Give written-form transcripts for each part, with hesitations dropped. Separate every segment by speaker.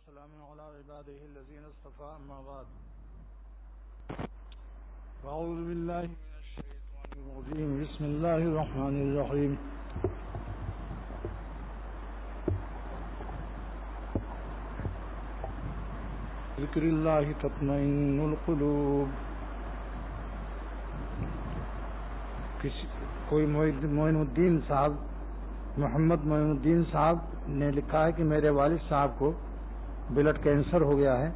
Speaker 1: والسلام على عباده الذين اصطفى أما بعد فأعوذ بالله من الشيطان الرجيم بسم الله الرحمن الرحيم ذکر اللہ تطمئن القلوب. کوئی معین الدین صاحب محمد معین الدین صاحب نے لکھا ہے کہ میرے والد صاحب کو بلڈ کینسر ہو گیا ہے،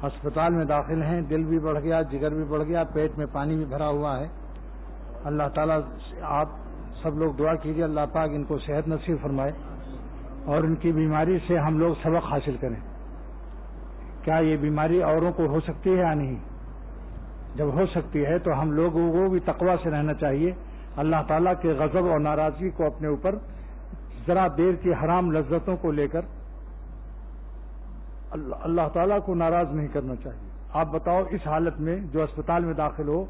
Speaker 1: ہسپتال میں داخل ہیں، دل بھی بڑھ گیا، جگر بھی بڑھ گیا، پیٹ میں پانی بھی بھرا ہوا ہے. اللہ تعالیٰ آپ سب لوگ دعا کیجیے اللہ پاک ان کو صحت نصیب فرمائے اور ان کی بیماری سے ہم لوگ سبق حاصل کریں. کیا یہ بیماری اوروں کو ہو سکتی ہے یا نہیں؟ جب ہو سکتی ہے تو ہم لوگوں کو بھی تقوی سے رہنا چاہیے. اللہ تعالیٰ کے غضب اور ناراضگی کو اپنے اوپر ذرا دیر کی حرام لذتوں کو لے کر اللہ تعالیٰ کو ناراض نہیں کرنا چاہیے. آپ بتاؤ اس حالت میں جو اسپتال میں داخل ہو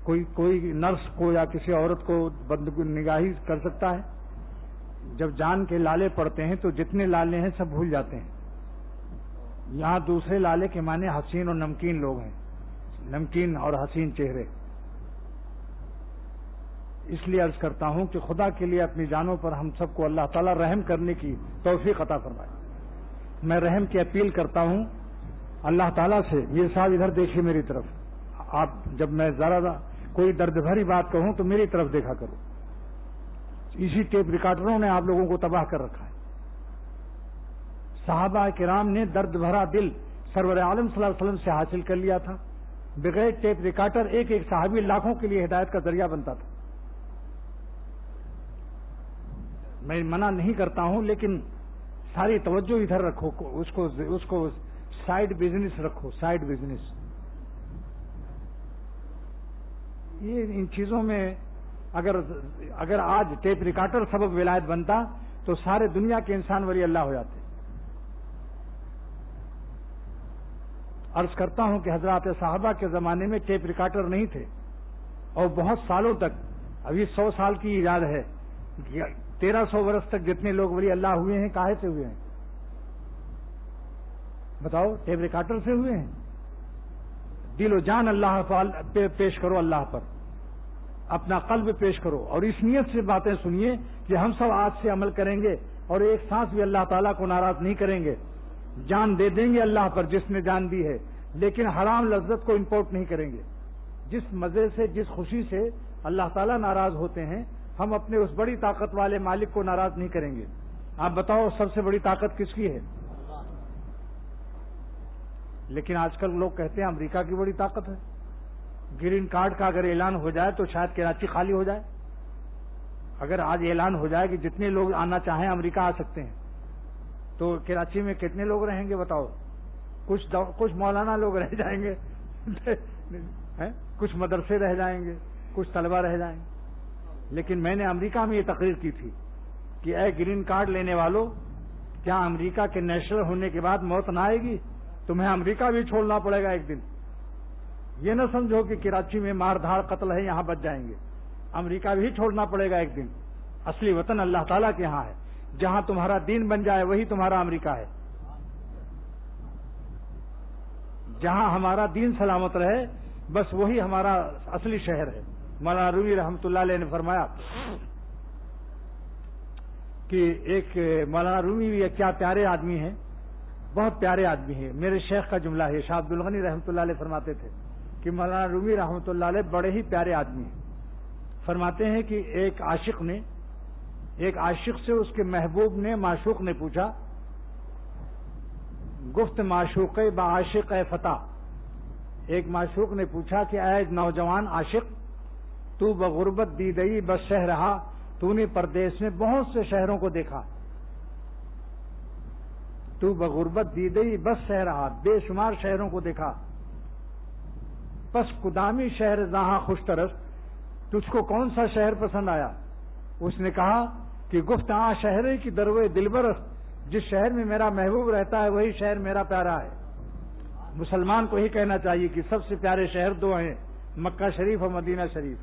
Speaker 1: کوئی نرس کو یا کسی عورت کو بد نگاہی کر سکتا ہے؟ جب جان کے لالے پڑتے ہیں تو جتنے لالے ہیں سب بھول جاتے ہیں. یہاں دوسرے لالے کے معنی حسین اور نمکین لوگ ہیں، نمکین اور حسین چہرے. اس لیے عرض کرتا ہوں کہ خدا کے لیے اپنی جانوں پر ہم سب کو اللہ تعالیٰ رحم کرنے کی توفیق عطا فرمائے. میں رحم کی اپیل کرتا ہوں اللہ تعالیٰ سے. یہ صاحب ادھر دیکھیے میری طرف. آپ جب میں ذرا کوئی درد بھری بات کہوں تو میری طرف دیکھا کرو. اسی ٹیپ ریکارڈروں نے آپ لوگوں کو تباہ کر رکھا ہے. صحابہ کرام نے درد بھرا دل سرور عالم صلی اللہ علیہ وسلم سے حاصل کر لیا تھا. بغیر ٹیپ ریکارڈر ایک ایک صحابی لاکھوں کے لیے ہدایت کا ذریعہ بنتا تھا. میں منع نہیں کرتا ہوں لیکن ساری توجہ ادھر رکھو، اس کو سائیڈ بزنس رکھو، سائیڈ بزنس. یہ ان چیزوں میں اگر آج ٹیپ ریکارڈر سبب ولایت بنتا تو سارے دنیا کے انسان ولی اللہ ہو جاتے. عرض کرتا ہوں کہ حضرات صحابہ کے زمانے میں ٹیپ ریکارڈر نہیں تھے اور بہت سالوں تک، ابھی 100 سال کی ایجاد ہے، 1300 برس تک جتنے لوگ ولی اللہ ہوئے ہیں کاہے سے ہوئے ہیں؟ بتاؤ، ٹیپ ریکارڈر سے ہوئے ہیں. دل و جان اللہ پہ پیش کرو، اللہ پر اپنا قلب پیش کرو اور اس نیت سے باتیں سنیے کہ ہم سب آج سے عمل کریں گے اور ایک سانس بھی اللہ تعالیٰ کو ناراض نہیں کریں گے. جان دے دیں گے اللہ پر جس نے جان دی ہے، لیکن حرام لذت کو امپورٹ نہیں کریں گے. جس مزے سے، جس خوشی سے اللہ تعالیٰ ناراض ہوتے ہیں، ہم اپنے اس بڑی طاقت والے مالک کو ناراض نہیں کریں گے. آپ بتاؤ سب سے بڑی طاقت کس کی ہے؟ لیکن آج کل لوگ کہتے ہیں امریکہ کی بڑی طاقت ہے. گرین کارڈ کا اگر اعلان ہو جائے تو شاید کراچی خالی ہو جائے. اگر آج اعلان ہو جائے کہ جتنے لوگ آنا چاہیں امریکہ آ سکتے ہیں تو کراچی میں کتنے لوگ رہیں گے بتاؤ؟ کچھ مولانا لوگ رہ جائیں گے کچھ مدرسے رہ جائیں گے، کچھ طلبہ رہ جائیں گے. لیکن میں نے امریکہ میں یہ تقریر کی تھی کہ اے گرین کارڈ لینے والوں، کیا امریکہ کے نیشنل ہونے کے بعد موت نہ آئے گی؟ تمہیں امریکہ بھی چھوڑنا پڑے گا ایک دن. یہ نہ سمجھو کہ کراچی میں مار دھاڑ قتل ہے یہاں بچ جائیں گے. امریکہ بھی چھوڑنا پڑے گا ایک دن. اصلی وطن اللہ تعالیٰ کے یہاں ہے. جہاں تمہارا دین بن جائے وہی تمہارا امریکہ ہے. جہاں ہمارا دین سلامت رہے بس وہی ہمارا اصلی شہر ہے. مولانا رومی رحمۃ اللہ علیہ نے فرمایا کہ ایک مولانا رومی بھی کیا پیارے آدمی ہیں، بہت پیارے آدمی ہیں. میرے شیخ کا جملہ ہے، شاہ عبد الغنی رحمۃ اللہ علیہ فرماتے تھے کہ مولانا رومی رحمۃ اللہ علیہ بڑے ہی پیارے آدمی ہیں. فرماتے ہیں کہ ایک عاشق سے اس کے محبوب نے، معشوق نے پوچھا، گفت معشوق بعاشق اے فتح. ایک معشوق نے پوچھا کہ اے نوجوان عاشق، تو بغربت دیدئی بس شہ رہا، تو نے پردیس میں بہت سے شہروں کو دیکھا. تو بغربت دیدئی بس شہ رہا، بے شمار شہروں کو دیکھا. پس کدامی شہر جہاں خوش ترس، تجھ کو کون سا شہر پسند آیا؟ اس نے کہا کہ گفت شہر کی دروے دلبرس، جس شہر میں میرا محبوب رہتا ہے وہی شہر میرا پیارا ہے. مسلمان کو ہی کہنا چاہیے کہ سب سے پیارے شہر دو ہیں، مکہ شریف اور مدینہ شریف.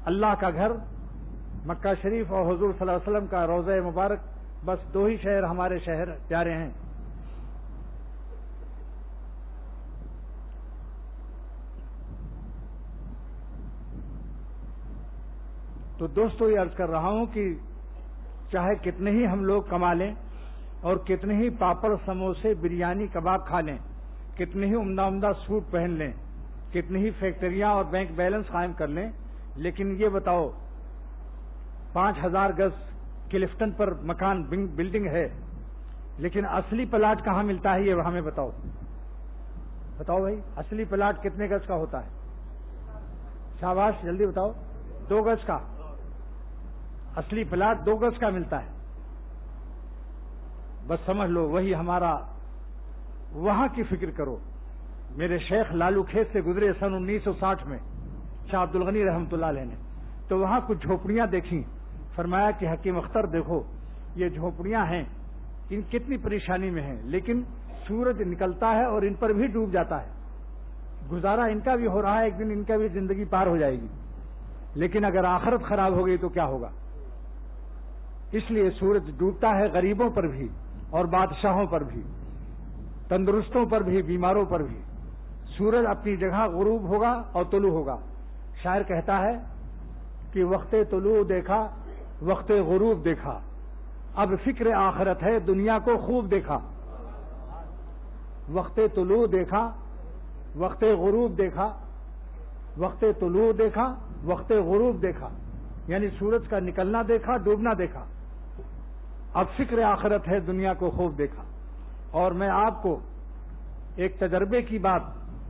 Speaker 1: اللہ کا گھر مکہ شریف اور حضور صلی اللہ علیہ وسلم کا روضہ مبارک، بس دو ہی شہر ہمارے شہر پیارے ہیں. تو دوستو یہ عرض کر رہا ہوں کہ چاہے کتنے ہی ہم لوگ کما لیں اور کتنے ہی پاپڑ سموسے بریانی کباب کھا لیں، کتنے ہی عمدہ عمدہ سوٹ پہن لیں، کتنی ہی فیکٹریاں اور بینک بیلنس قائم کر لیں، لیکن یہ بتاؤ 5000 گز کلفٹن پر مکان بلڈنگ ہے، لیکن اصلی پلاٹ کہاں ملتا ہے یہ ہمیں بتاؤ بھائی، اصلی پلاٹ کتنے گز کا ہوتا ہے؟ شاباش جلدی بتاؤ، 2 گز کا اصلی پلاٹ 2 گز کا ملتا ہے. بس سمجھ لو وہی ہمارا، وہاں کی فکر کرو. میرے شیخ لالو کھیت سے گزرے سن 1960 میں شاہ عبد الغنی رحمۃ اللہ علیہ نے، تو وہاں کچھ جھوپڑیاں دیکھیں. فرمایا کہ حکیم اختر دیکھو یہ جھوپڑیاں ہیں، ان کتنی پریشانی میں ہیں، لیکن سورج نکلتا ہے اور ان پر بھی ڈوب جاتا ہے. گزارا ان کا بھی ہو رہا ہے، ایک دن ان کا بھی زندگی پار ہو جائے گی. لیکن اگر آخرت خراب ہو گئی تو کیا ہوگا؟ اس لیے سورج ڈوبتا ہے غریبوں پر بھی اور بادشاہوں پر بھی، تندرستوں پر بھی، بیماروں پر بھی. سورج اپنی جگہ غروب ہوگا اور طلوع ہوگا. شاعر کہتا ہے کہ وقت طلوع دیکھا، وقت غروب دیکھا، اب فکر آخرت ہے دنیا کو خوب دیکھا. وقت طلوع دیکھا، وقت غروب دیکھا، وقت طلوع دیکھا، وقت غروب دیکھا، یعنی سورج کا نکلنا دیکھا، ڈوبنا دیکھا. اب فکر آخرت ہے دنیا کو خوب دیکھا. اور میں آپ کو ایک تجربے کی بات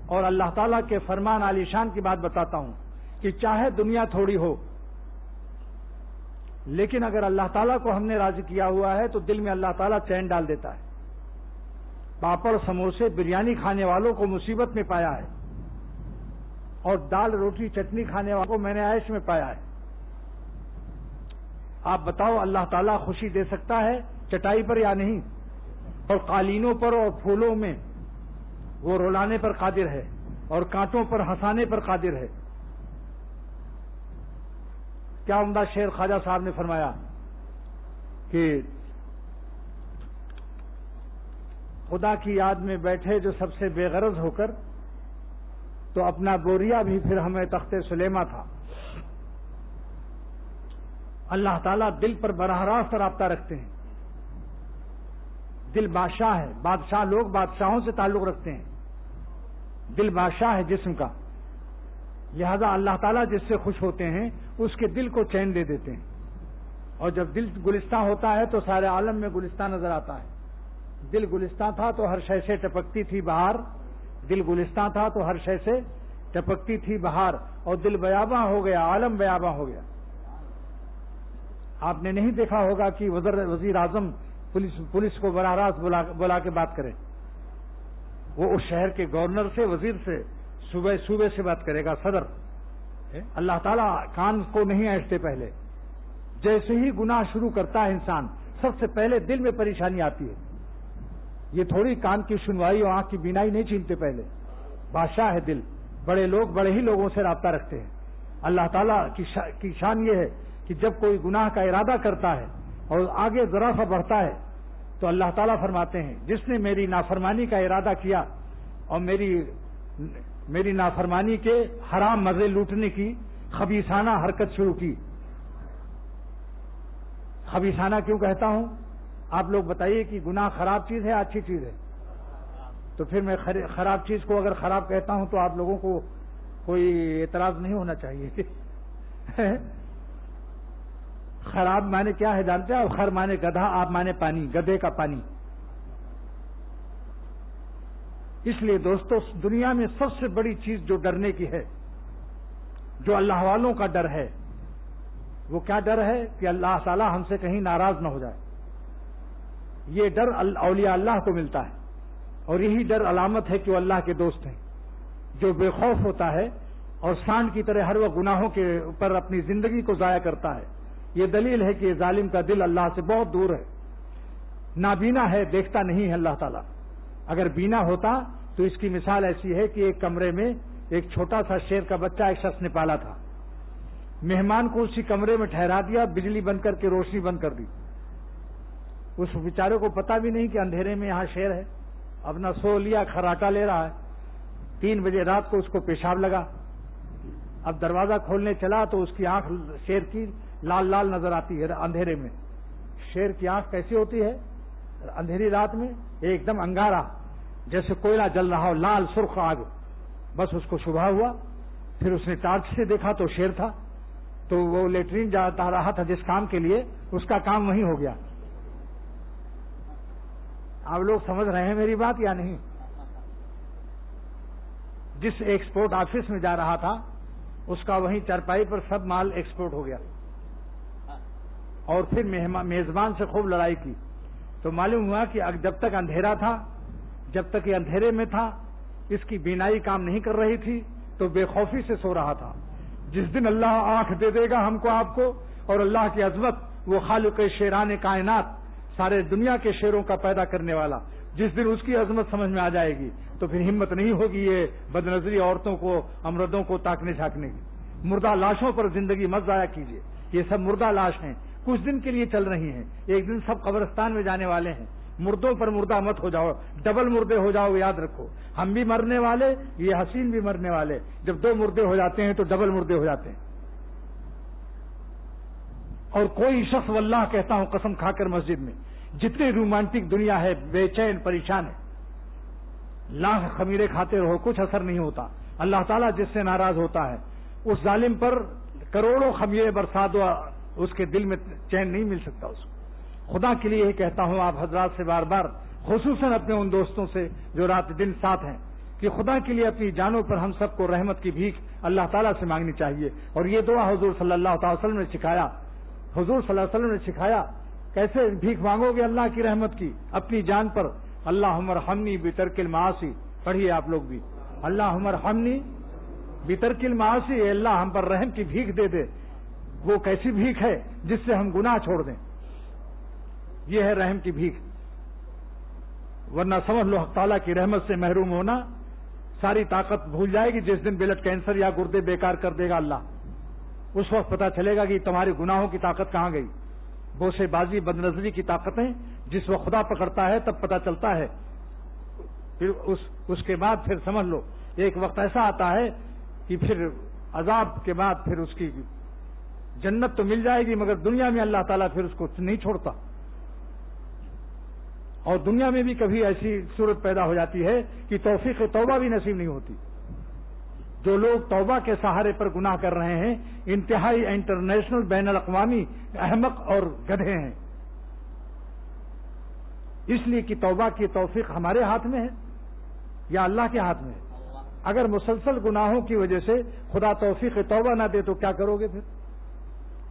Speaker 1: اور اللہ تعالیٰ کے فرمان عالی شان کی بات بتاتا ہوں کہ چاہے دنیا تھوڑی ہو، لیکن اگر اللہ تعالیٰ کو ہم نے راضی کیا ہوا ہے تو دل میں اللہ تعالیٰ چین ڈال دیتا ہے. پاپڑ سموسے بریانی کھانے والوں کو مصیبت میں پایا ہے، اور دال روٹی چٹنی کھانے والوں کو میں نے عیش میں پایا ہے. آپ بتاؤ اللہ تعالیٰ خوشی دے سکتا ہے چٹائی پر یا نہیں؟ اور قالینوں پر اور پھولوں میں وہ رولانے پر قادر ہے، اور کانٹوں پر ہنسانے پر قادر ہے. کیا عمدہ شعر خواجہ صاحب نے فرمایا کہ خدا کی یاد میں بیٹھے جو سب سے بے غرض ہو کر، تو اپنا بوریا بھی پھر ہمیں تخت سلیما تھا. اللہ تعالیٰ دل پر براہ راست رابطہ رکھتے ہیں. دل بادشاہ ہے، بادشاہ لوگ بادشاہوں سے تعلق رکھتے ہیں. دل بادشاہ ہے جسم کا، لہذا اللہ تعالیٰ جس سے خوش ہوتے ہیں اس کے دل کو چین دے دیتے ہیں. اور جب دل گلستہ ہوتا ہے تو سارے عالم میں گلستہ نظر آتا ہے. دل گلستہ تھا تو ہر شے سے ٹپکتی تھی بہار، دل گلستہ تھا تو ہر شے سے ٹپکتی تھی بہار. اور دل بیاباں ہو گیا، عالم بیاباں ہو گیا. آپ نے نہیں دیکھا ہوگا کہ وزیر اعظم پولیس کو براہ راست بلا کے بات کرے. وہ اس شہر کے گورنر سے، وزیر سے، صوبے سے بات کرے گا، صدر. اللہ تعالیٰ کان کو نہیں ایستے. پہلے جیسے ہی گناہ شروع کرتا ہے انسان، سب سے پہلے دل میں پریشانی آتی ہے. یہ تھوڑی کان کی سنوائی اور آنکھ کی بینائی نہیں چھینتے. پہلے بادشاہ ہے دل. بڑے لوگ بڑے ہی لوگوں سے رابطہ رکھتے ہیں. اللہ تعالیٰ کی شان یہ ہے کہ جب کوئی گناہ کا ارادہ کرتا ہے اور آگے ذرا سا بڑھتا ہے تو اللہ تعالیٰ فرماتے ہیں جس نے میری نافرمانی کا ارادہ کیا اور میری نافرمانی کے حرام مزے لوٹنے کی خبیثانہ حرکت شروع کی. خبیثانہ کیوں کہتا ہوں؟ آپ لوگ بتائیے کہ گناہ خراب چیز ہے اچھی چیز ہے؟ تو پھر میں خراب چیز کو اگر خراب کہتا ہوں تو آپ لوگوں کو کوئی اعتراض نہیں ہونا چاہیے. خراب معنی کیا ہے جانتے ہیں؟ خر معنی گدھا، آپ معنی پانی، گدھے کا پانی. اس لیے دوستو دنیا میں سب سے بڑی چیز جو ڈرنے کی ہے، جو اللہ والوں کا ڈر ہے، وہ کیا ڈر ہے؟ کہ اللہ تعالی ہم سے کہیں ناراض نہ ہو جائے. یہ ڈر اولیاء اللہ کو ملتا ہے، اور یہی ڈر علامت ہے کہ وہ اللہ کے دوست ہیں. جو بے خوف ہوتا ہے اور سانڈ کی طرح ہر وقت گناہوں کے اوپر اپنی زندگی کو ضائع کرتا ہے، یہ دلیل ہے کہ یہ ظالم کا دل اللہ سے بہت دور ہے. نابینا ہے، دیکھتا نہیں ہے اللہ تعالیٰ. اگر بینا ہوتا تو اس کی مثال ایسی ہے کہ ایک کمرے میں ایک چھوٹا سا شیر کا بچہ ایک شخص نے پالا تھا. مہمان کو اسی کمرے میں ٹھہرا دیا، بجلی بند کر کے روشنی بند کر دی. اس بیچارے کو پتا بھی نہیں کہ اندھیرے میں یہاں شیر ہے. اپنا سو لیا، کھراٹا لے رہا ہے. 3 بجے رات کو اس کو پیشاب لگا. اب دروازہ کھولنے چلا تو اس کی آنکھ شیر کی لال لال نظر آتی ہے اندھیرے میں. شیر کی آنکھ کیسی ہوتی ہے اندھیری رات میں؟ ایک دم انگارا جیسے کوئلہ جل رہا ہو، لال سرخ آگ. بس اس کو شبہ ہوا، پھر اس نے ٹارچ سے دیکھا تو شیر تھا. تو وہ لیٹرین جاتا رہا تھا جس کام کے لیے، اس کا کام وہیں ہو گیا. آپ لوگ سمجھ رہے ہیں میری بات یا نہیں؟ جس ایکسپورٹ آفس میں جا رہا تھا اس کا وہیں چارپائی پر سب مال ایکسپورٹ ہو گیا. اور پھر میزبان سے خوب لڑائی کی تو معلوم ہوا کہ جب تک اندھیرا تھا، جب تک یہ اندھیرے میں تھا، اس کی بینائی کام نہیں کر رہی تھی تو بے خوفی سے سو رہا تھا. جس دن اللہ آنکھ دے دے گا ہم کو آپ کو، اور اللہ کی عظمت، وہ خالق شیران کائنات، سارے دنیا کے شیروں کا پیدا کرنے والا، جس دن اس کی عظمت سمجھ میں آ جائے گی تو پھر ہمت نہیں ہوگی یہ بدنظری عورتوں کو، امردوں کو تاکنے جھانکنے کی. مردہ لاشوں پر زندگی مت ضائع کیجیے. یہ سب مردہ لاش ہیں، کچھ دن کے لیے چل رہی ہیں، ایک دن سب قبرستان میں جانے والے ہیں. مردوں پر مردہ مت ہو جاؤ، ڈبل مردے ہو جاؤ. یاد رکھو، ہم بھی مرنے والے، یہ حسین بھی مرنے والے. جب دو مردے ہو جاتے ہیں تو ڈبل مردے ہو جاتے ہیں. اور کوئی شخص واللہ کہتا ہوں قسم کھا کر مسجد میں، جتنی رومانٹک دنیا ہے بے چین پریشان ہے. لاکھ خمیرے کھاتے رہو کچھ اثر نہیں ہوتا. اللہ تعالیٰ جس سے ناراض ہوتا ہے اس ظالم پر کروڑوں خمیرے برسا دو، اس کے دل میں چین نہیں مل سکتا اس کو. خدا کے لیے یہ کہتا ہوں آپ حضرات سے بار بار، خصوصاً اپنے ان دوستوں سے جو رات دن ساتھ ہیں، کہ خدا کے لیے اپنی جانوں پر ہم سب کو رحمت کی بھیک اللہ تعالیٰ سے مانگنی چاہیے. اور یہ دعا حضور صلی اللہ تعالی وسلم نے سکھایا. حضور صلی اللہ علیہ وسلم نے سکھایا کیسے بھیک مانگو گے اللہ کی رحمت کی اپنی جان پر. اللہم ارحمنی بترک المعاصی، پڑھیے آپ لوگ بھی، اللہم ارحمنی بترک المعاصی، اے اللہ ہم پر رحم کی بھیک دے دے. وہ کیسی بھیک ہے جس سے ہم گناہ چھوڑ دیں، یہ ہے رحم کی بھیک. ورنہ سمجھ لو حق تعالیٰ کی رحمت سے محروم ہونا، ساری طاقت بھول جائے گی. جس دن بلڈ کینسر یا گردے بیکار کر دے گا اللہ، اس وقت پتا چلے گا کہ تمہارے گناہوں کی طاقت کہاں گئی. بوسے بازی بدنظری کی طاقتیں جس وقت خدا پکڑتا ہے تب پتا چلتا ہے. پھر اس کے بعد پھر سمجھ لو ایک وقت ایسا آتا ہے کہ پھر عذاب کے بعد پھر اس کی جنت تو مل جائے گی، مگر دنیا میں اللہ تعالیٰ پھر اس کو نہیں چھوڑتا. اور دنیا میں بھی کبھی ایسی صورت پیدا ہو جاتی ہے کہ توفیق توبہ بھی نصیب نہیں ہوتی. جو لوگ توبہ کے سہارے پر گناہ کر رہے ہیں انتہائی انٹرنیشنل بین الاقوامی احمق اور گدھے ہیں. اس لیے کہ توبہ کی توفیق ہمارے ہاتھ میں ہے یا اللہ کے ہاتھ میں ہے. اگر مسلسل گناہوں کی وجہ سے خدا توفیق توبہ نہ دے تو کیا کرو گے پھر؟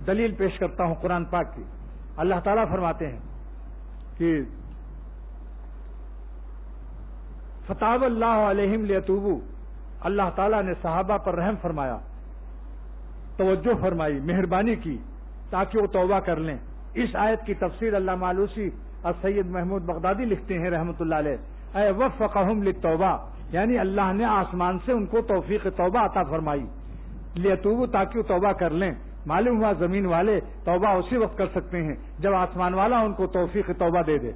Speaker 1: دلیل پیش کرتا ہوں قرآن پاک کی. اللہ تعالیٰ فرماتے ہیں کہ فتاب اللہ علیہم لیتوبوا، اللہ تعالیٰ نے صحابہ پر رحم فرمایا، توجہ فرمائی، مہربانی کی تاکہ وہ توبہ کر لیں. اس آیت کی تفسیر علامہ آلوسی اور سید محمود بغدادی لکھتے ہیں رحمۃ اللہ علیہ، اے وفقہم للتوبہ، یعنی اللہ نے آسمان سے ان کو توفیق توبہ عطا فرمائی، لیتوبوا تاکہ وہ توبہ کر لیں. معلوم ہوا زمین والے توبہ اسی وقت کر سکتے ہیں جب آسمان والا ان کو توفیق توبہ دے دے.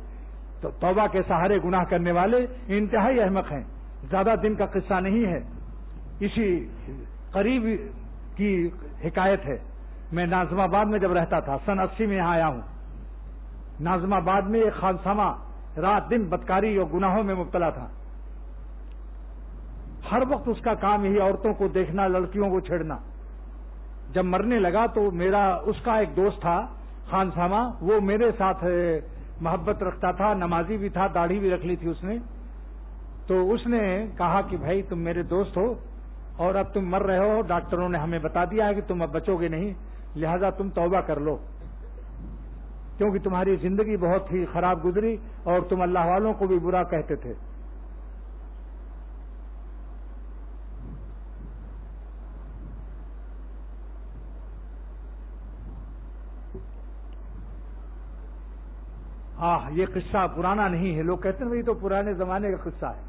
Speaker 1: تو توبہ کے سہارے گناہ کرنے والے انتہائی احمق ہیں. زیادہ دن کا قصہ نہیں ہے، اسی قریب کی حکایت ہے. میں ناظم آباد میں جب رہتا تھا سن 80 میں یہاں آیا ہوں. ناظم آباد میں ایک خانسامہ رات دن بدکاری اور گناہوں میں مبتلا تھا. ہر وقت اس کا کام یہی عورتوں کو دیکھنا، لڑکیوں کو چھیڑنا. جب مرنے لگا تو اس کا ایک دوست تھا خانسامہ، وہ میرے ساتھ محبت رکھتا تھا، نمازی بھی تھا، داڑھی بھی رکھ لی تھی اس نے. تو اس نے کہا کہ بھائی تم میرے دوست ہو اور اب تم مر رہے ہو، ڈاکٹروں نے ہمیں بتا دیا ہے کہ تم اب بچو گے نہیں، لہذا تم توبہ کر لو، کیونکہ تمہاری زندگی بہت ہی خراب گزری اور تم اللہ والوں کو بھی برا کہتے تھے. یہ قصہ پرانا نہیں ہے. لوگ کہتے ہیں بھائی تو پرانے زمانے کا قصہ ہے.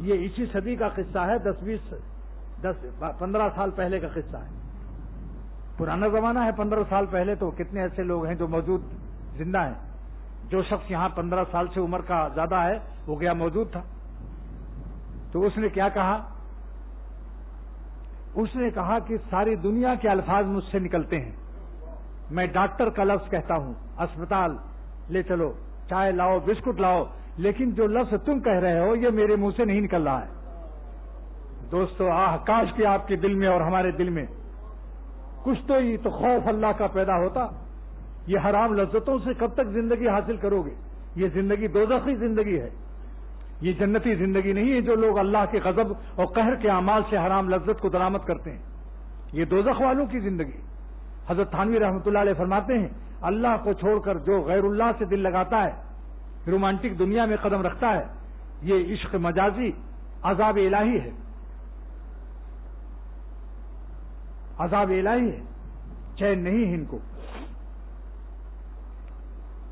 Speaker 1: یہ اسی صدی کا قصہ ہے، 15 سال پہلے کا قصہ ہے. پرانا زمانہ ہے. 15 سال پہلے تو کتنے ایسے لوگ ہیں جو موجود زندہ ہیں. جو شخص یہاں 15 سال سے عمر کا زیادہ ہے وہ گیا موجود تھا. تو اس نے کیا کہا اس نے کہا کہ ساری دنیا کے الفاظ مجھ سے نکلتے ہیں، میں ڈاکٹر کا لفظ کہتا ہوں، اسپتال لے چلو، چائے لاؤ، بسکٹ لاؤ، لیکن جو لفظ تم کہہ رہے ہو یہ میرے منہ سے نہیں نکل رہا ہے۔ دوستو، کاش کہ آپ کے دل میں اور ہمارے دل میں کچھ تو یہ تو خوف اللہ کا پیدا ہوتا۔ یہ حرام لذتوں سے کب تک زندگی حاصل کرو گے؟ یہ زندگی دوزخی زندگی ہے، یہ جنتی زندگی نہیں ہے جو لوگ اللہ کے غضب اور قہر کے اعمال سے حرام لذت کو درآمد کرتے ہیں، یہ دوزخ والوں کی زندگی۔ حضرت تھانوی رحمۃ اللہ علیہ فرماتے ہیں، اللہ کو چھوڑ کر جو غیر اللہ سے دل لگاتا ہے، رومانٹک دنیا میں قدم رکھتا ہے، یہ عشق مجازی عذاب الہی ہے، عذاب الہی ہے، چین نہیں ہے ان کو۔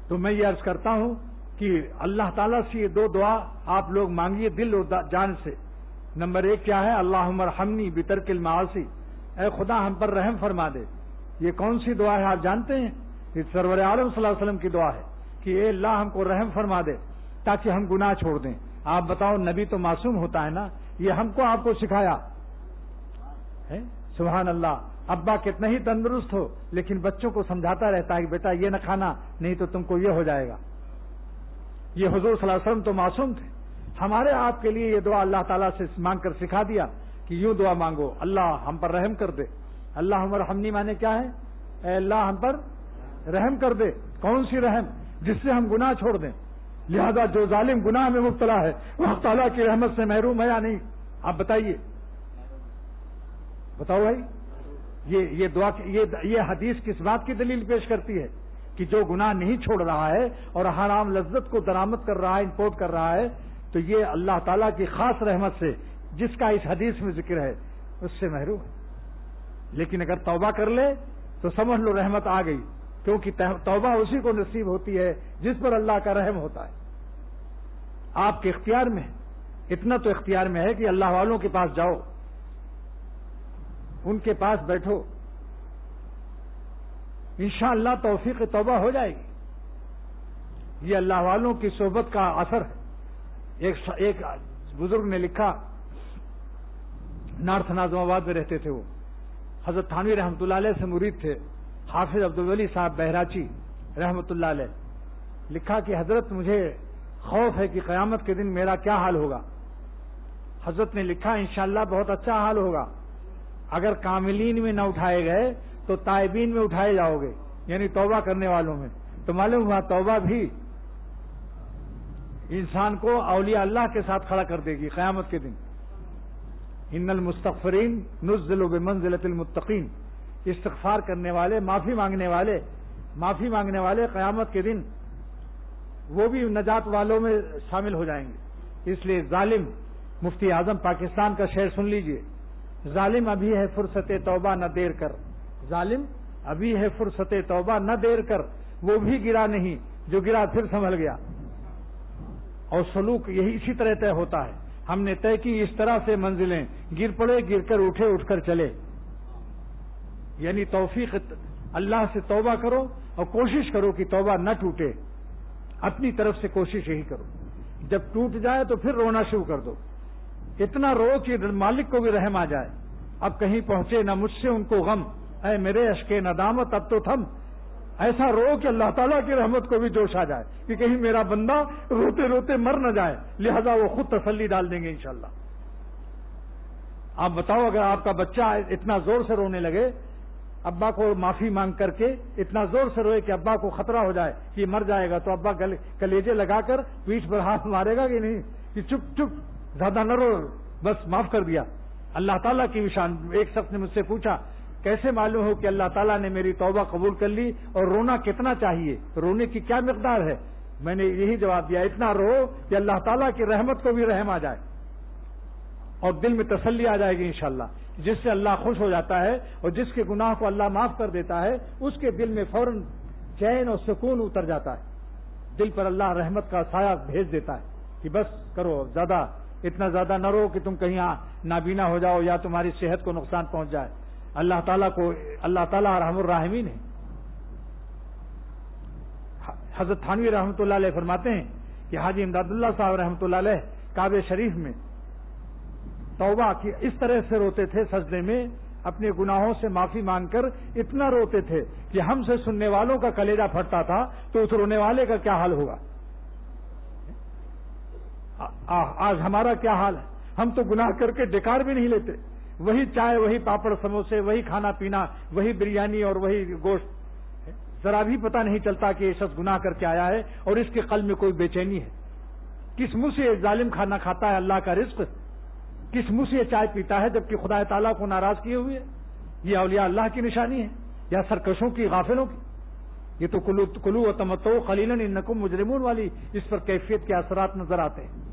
Speaker 1: تو میں یہ عرض کرتا ہوں کہ اللہ تعالیٰ سے یہ دو دعا آپ لوگ مانگیے دل اور جان سے۔ نمبر 1 کیا ہے؟ اللہم ارحمنی بترک المعاصی، اے خدا ہم پر رحم فرما دے۔ یہ کون سی دعا ہے آپ جانتے ہیں؟ یہ سرور عالم صلی اللہ علیہ وسلم کی دعا ہے کہ اے اللہ ہم کو رحم فرما دے تاکہ ہم گناہ چھوڑ دیں۔ آپ بتاؤ، نبی تو معصوم ہوتا ہے نا، یہ ہم کو آپ کو سکھایا ہے؟ سبحان اللہ۔ ابا کتنا ہی تندرست ہو لیکن بچوں کو سمجھاتا رہتا ہے کہ بیٹا یہ نہ کھانا، نہیں تو تم کو یہ ہو جائے گا۔ یہ حضور صلی اللہ علیہ وسلم تو معصوم تھے، ہمارے آپ کے لیے یہ دعا اللہ تعالیٰ سے مانگ کر سکھا دیا کہ یوں دعا مانگو، اللہ ہم پر رحم کر دے۔ اللہم ارحمنی مانے کیا ہے؟ اے اللہ ہم پر رحم کر دے۔ کون سی رحم؟ جس سے ہم گناہ چھوڑ دیں۔ لہذا جو ظالم گناہ میں مبتلا ہے وہ تعالیٰ کی رحمت سے محروم ہے یا نہیں؟ آپ بتائیے، بتاؤ بھائی۔ یہ دعا، یہ حدیث کس بات کی دلیل پیش کرتی ہے؟ کہ جو گناہ نہیں چھوڑ رہا ہے اور حرام لذت کو درآمد کر رہا ہے، امپورٹ کر رہا ہے، تو یہ اللہ تعالیٰ کی خاص رحمت سے جس کا اس حدیث میں ذکر ہے اس سے محروم ہے۔ لیکن اگر توبہ کر لے تو سمجھ لو رحمت آ گئی، کیونکہ توبہ اسی کو نصیب ہوتی ہے جس پر اللہ کا رحم ہوتا ہے۔ آپ کے اختیار میں، اتنا تو اختیار میں ہے کہ اللہ والوں کے پاس جاؤ، ان کے پاس بیٹھو، انشاءاللہ توفیق توبہ ہو جائے گی۔ یہ اللہ والوں کی صحبت کا اثر ہے۔ ایک بزرگ نے لکھا، نارتھ ناظم آباد میں رہتے تھے، وہ حضرت تھانوی رحمۃ اللہ علیہ سے مرید تھے، حافظ عبدالولی صاحب بہراچی رحمۃ اللہ علیہ۔ لکھا کہ حضرت مجھے خوف ہے کہ قیامت کے دن میرا کیا حال ہوگا۔ حضرت نے لکھا انشاءاللہ بہت اچھا حال ہوگا، اگر کاملین میں نہ اٹھائے گئے تو تائبین میں اٹھائے جاؤ گے، یعنی توبہ کرنے والوں میں۔ تو معلوم ہوا توبہ بھی انسان کو اولیاء اللہ کے ساتھ کھڑا کر دے گی قیامت کے دن۔ ان المستغفرین نزل بمنزلۃ المتقین، استغفار کرنے والے، معافی مانگنے والے قیامت کے دن وہ بھی نجات والوں میں شامل ہو جائیں گے۔ اس لیے ظالم، مفتی اعظم پاکستان کا شعر سن لیجئے، ظالم ابھی ہے فرصت توبہ نہ دیر کر، ظالم ابھی ہے فرصت توبہ نہ دیر کر، وہ بھی گرا نہیں جو گرا پھر سنبھل گیا۔ اور سلوک یہی اسی طرح طے ہوتا ہے۔ ہم نے طے کی اس طرح سے منزلیں، گر پڑے گر کر اٹھے اٹھ کر چلے، یعنی توفیق اللہ سے توبہ کرو اور کوشش کرو کہ توبہ نہ ٹوٹے، اپنی طرف سے کوشش یہی کرو۔ جب ٹوٹ جائے تو پھر رونا شروع کر دو، اتنا رو کہ مالک کو بھی رحم آ جائے۔ اب کہیں پہنچے نہ مجھ سے ان کو غم، اے میرے اشک ندامت اب تو تھم، ایسا رو کہ اللہ تعالیٰ کی رحمت کو بھی جوش آ جائے کہ کہیں میرا بندہ روتے روتے مر نہ جائے، لہذا وہ خود تسلی ڈال دیں گے انشاءاللہ۔ آپ بتاؤ، اگر آپ کا بچہ اتنا زور سے رونے لگے، ابا کو معافی مانگ کر کے اتنا زور سے روئے کہ ابا کو خطرہ ہو جائے کہ یہ مر جائے گا، تو ابا کلیجے لگا کر پیٹھ پر ہاتھ مارے گا کہ نہیں کہ چپ چپ زیادہ نہ رو، بس معاف کر دیا۔ اللہ تعالیٰ کی شان۔ ایک شخص نے مجھ سے پوچھا کیسے معلوم ہو کہ اللہ تعالیٰ نے میری توبہ قبول کر لی، اور رونا کتنا چاہیے، رونے کی کیا مقدار ہے؟ میں نے یہی جواب دیا، اتنا رو کہ اللہ تعالیٰ کی رحمت کو بھی رحم آ جائے اور دل میں تسلی آ جائے گی انشاءاللہ، جس سے اللہ خوش ہو جاتا ہے، اور جس کے گناہ کو اللہ معاف کر دیتا ہے اس کے دل میں فوراً چین اور سکون اتر جاتا ہے، دل پر اللہ رحمت کا سایہ بھیج دیتا ہے کہ بس کرو، زیادہ اتنا زیادہ نہ رو کہ تم کہیں نابینا ہو جاؤ یا تمہاری صحت کو نقصان پہنچ جائے۔ اللہ تعالیٰ ارحم الراحمین ہے۔ حضرت تھانوی رحمۃ اللہ علیہ فرماتے ہیں کہ حاجی امداد اللہ صاحب رحمۃ اللہ علیہ کعبہ شریف میں توبہ کی اس طرح سے روتے تھے سجدے میں، اپنے گناہوں سے معافی مانگ کر اتنا روتے تھے کہ ہم سے سننے والوں کا کلیجہ پھٹتا تھا، تو اس رونے والے کا کیا حال ہوگا؟ آج ہمارا کیا حال ہے؟ ہم تو گناہ کر کے ڈکار بھی نہیں لیتے، وہی چائے، وہی پاپڑ سموسے، وہی کھانا پینا، وہی بریانی اور وہی گوشت، ذرا بھی پتہ نہیں چلتا کہ یہ شخص گناہ کر کے آیا ہے اور اس کے قلب میں کوئی بے چینی ہے۔ کس منہ سے یہ ظالم کھانا کھاتا ہے اللہ کا رزق؟ کس منہ سے یہ چائے پیتا ہے جبکہ خدا تعالیٰ کو ناراض کیے ہوئے؟ یہ اولیاء اللہ کی نشانی ہے یا سرکشوں کی، غافلوں کی؟ یہ تو کلو و تمتو قلیلا انکم مجرمون والی اس پر کیفیت کے اثرات نظر آتے ہیں۔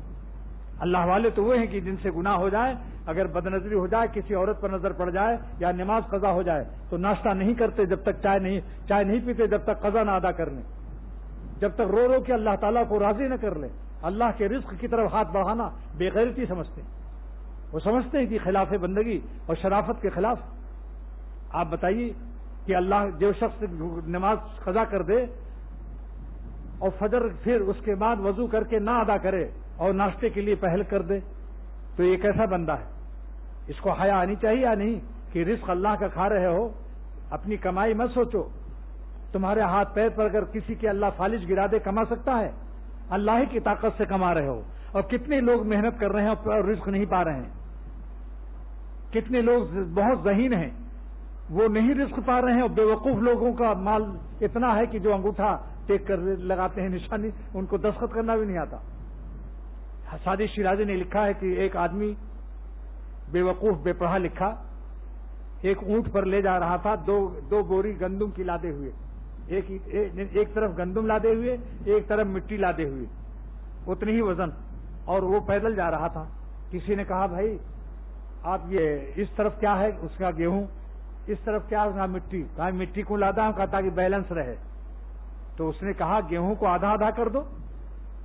Speaker 1: اللہ والے تو وہ ہیں کہ جن سے گناہ ہو جائے، اگر بدنظری ہو جائے، کسی عورت پر نظر پڑ جائے یا نماز قضا ہو جائے تو ناشتہ نہیں کرتے جب تک چائے نہیں پیتے جب تک قضا نہ ادا کر لیں، جب تک رو رو کے اللہ تعالیٰ کو راضی نہ کر لیں۔ اللہ کے رزق کی طرف ہاتھ بڑھانا بے غیرتی سمجھتے ہیں، وہ سمجھتے ہیں کہ خلاف بندگی اور شرافت کے خلاف۔ آپ بتائیے کہ اللہ جو شخص نماز قضا کر دے اور فجر پھر اس کے بعد وضو کر کے نہ ادا کرے اور ناشتے کے لیے پہل کر دے تو یہ کیسا بندہ ہے؟ اس کو حیا آنی چاہیے یا نہیں کہ رزق اللہ کا کھا رہے ہو، اپنی کمائی مت سوچو۔ تمہارے ہاتھ پیر پر اگر کسی کے اللہ فالج گرا دے کما سکتا ہے؟ اللہ ہی کی طاقت سے کما رہے ہو، اور کتنے لوگ محنت کر رہے ہیں اور رزق نہیں پا رہے ہیں، کتنے لوگ بہت ذہین ہیں وہ نہیں رزق پا رہے ہیں، اور بے وقوف لوگوں کا مال اتنا ہے کہ جو انگوٹھا ٹیک کر لگاتے ہیں نشانی، ان کو دستخط کرنا بھی نہیں آتا۔ سعدی شیرازی نے لکھا ہے کہ ایک آدمی بے وقوف بے پڑھا لکھا ایک اونٹ پر لے جا رہا تھا دو بوری گندم کی لادے ہوئے، ایک طرف گندم لادے ہوئے، ایک طرف مٹی لادے ہوئے، اتنی ہی وزن، اور وہ پیدل جا رہا تھا۔ کسی نے کہا بھائی آپ یہ اس طرف کیا ہے؟ اس کا گیہوں، اس طرف کیا ہے؟ مٹی۔ کہا مٹی کو لادا ہوں، کہا تاکہ بیلنس رہے۔ تو اس نے کہا گیہوں کو آدھا آدھا کر دو،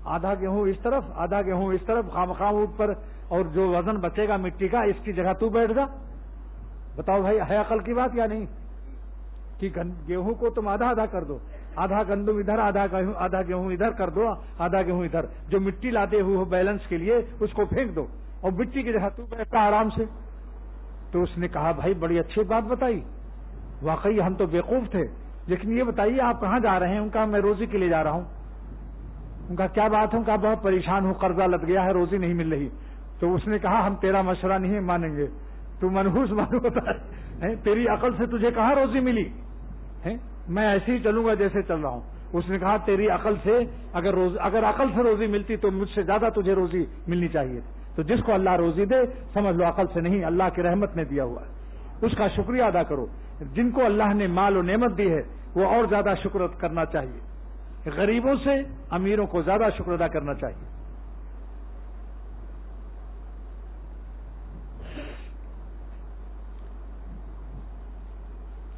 Speaker 1: آدھا گیہوں اس طرف آدھا گیہوں اس طرف، خامخواہ اونٹ پر، اور جو وزن بچے گا مٹی کا اس کی جگہ تو بیٹھ جا۔ بتاؤ بھائی ہے عقل کی بات یا نہیں؟ کہ گیہوں کو تم آدھا آدھا کر دو، آدھا گندم ادھر، آدھا گیہوں ادھر کر دو، آدھا گیہوں ادھر، جو مٹی لاتے ہوئے ہو بیلنس کے لیے اس کو پھینک دو اور مٹی کی جگہ تو بیٹھتا آرام سے۔ تو اس نے کہا بھائی بڑی اچھی بات بتائی، واقعی ہم تو بیوقوف تھے، لیکن یہ بتائیے آپ کہاں جا رہے ہیں؟ ان کا میں روزی کے لیے جا رہا ہوں۔ ان کا کیا بات ہے؟ ان کا بہت پریشان ہوں، قرضہ لگ گیا ہے، روزی نہیں مل رہی۔ تو اس نے کہا ہم تیرا مشورہ نہیں مانیں گے، تو منحوس معلوم ہوتا ہے، تیری عقل سے تجھے کہاں روزی ملی؟ میں ایسے ہی چلوں گا جیسے چل رہا ہوں۔ اس نے کہا تیری عقل سے اگر عقل سے روزی ملتی تو مجھ سے زیادہ تجھے روزی ملنی چاہیے۔ تو جس کو اللہ روزی دے سمجھ لو عقل سے نہیں، اللہ کی رحمت نے دیا ہوا ہے، اس کا شکریہ ادا کرو۔ جن کو اللہ نے مال و نعمت دی ہے وہ اور زیادہ شکر کرنا چاہیے، غریبوں سے امیروں کو زیادہ شکر ادا کرنا چاہیے۔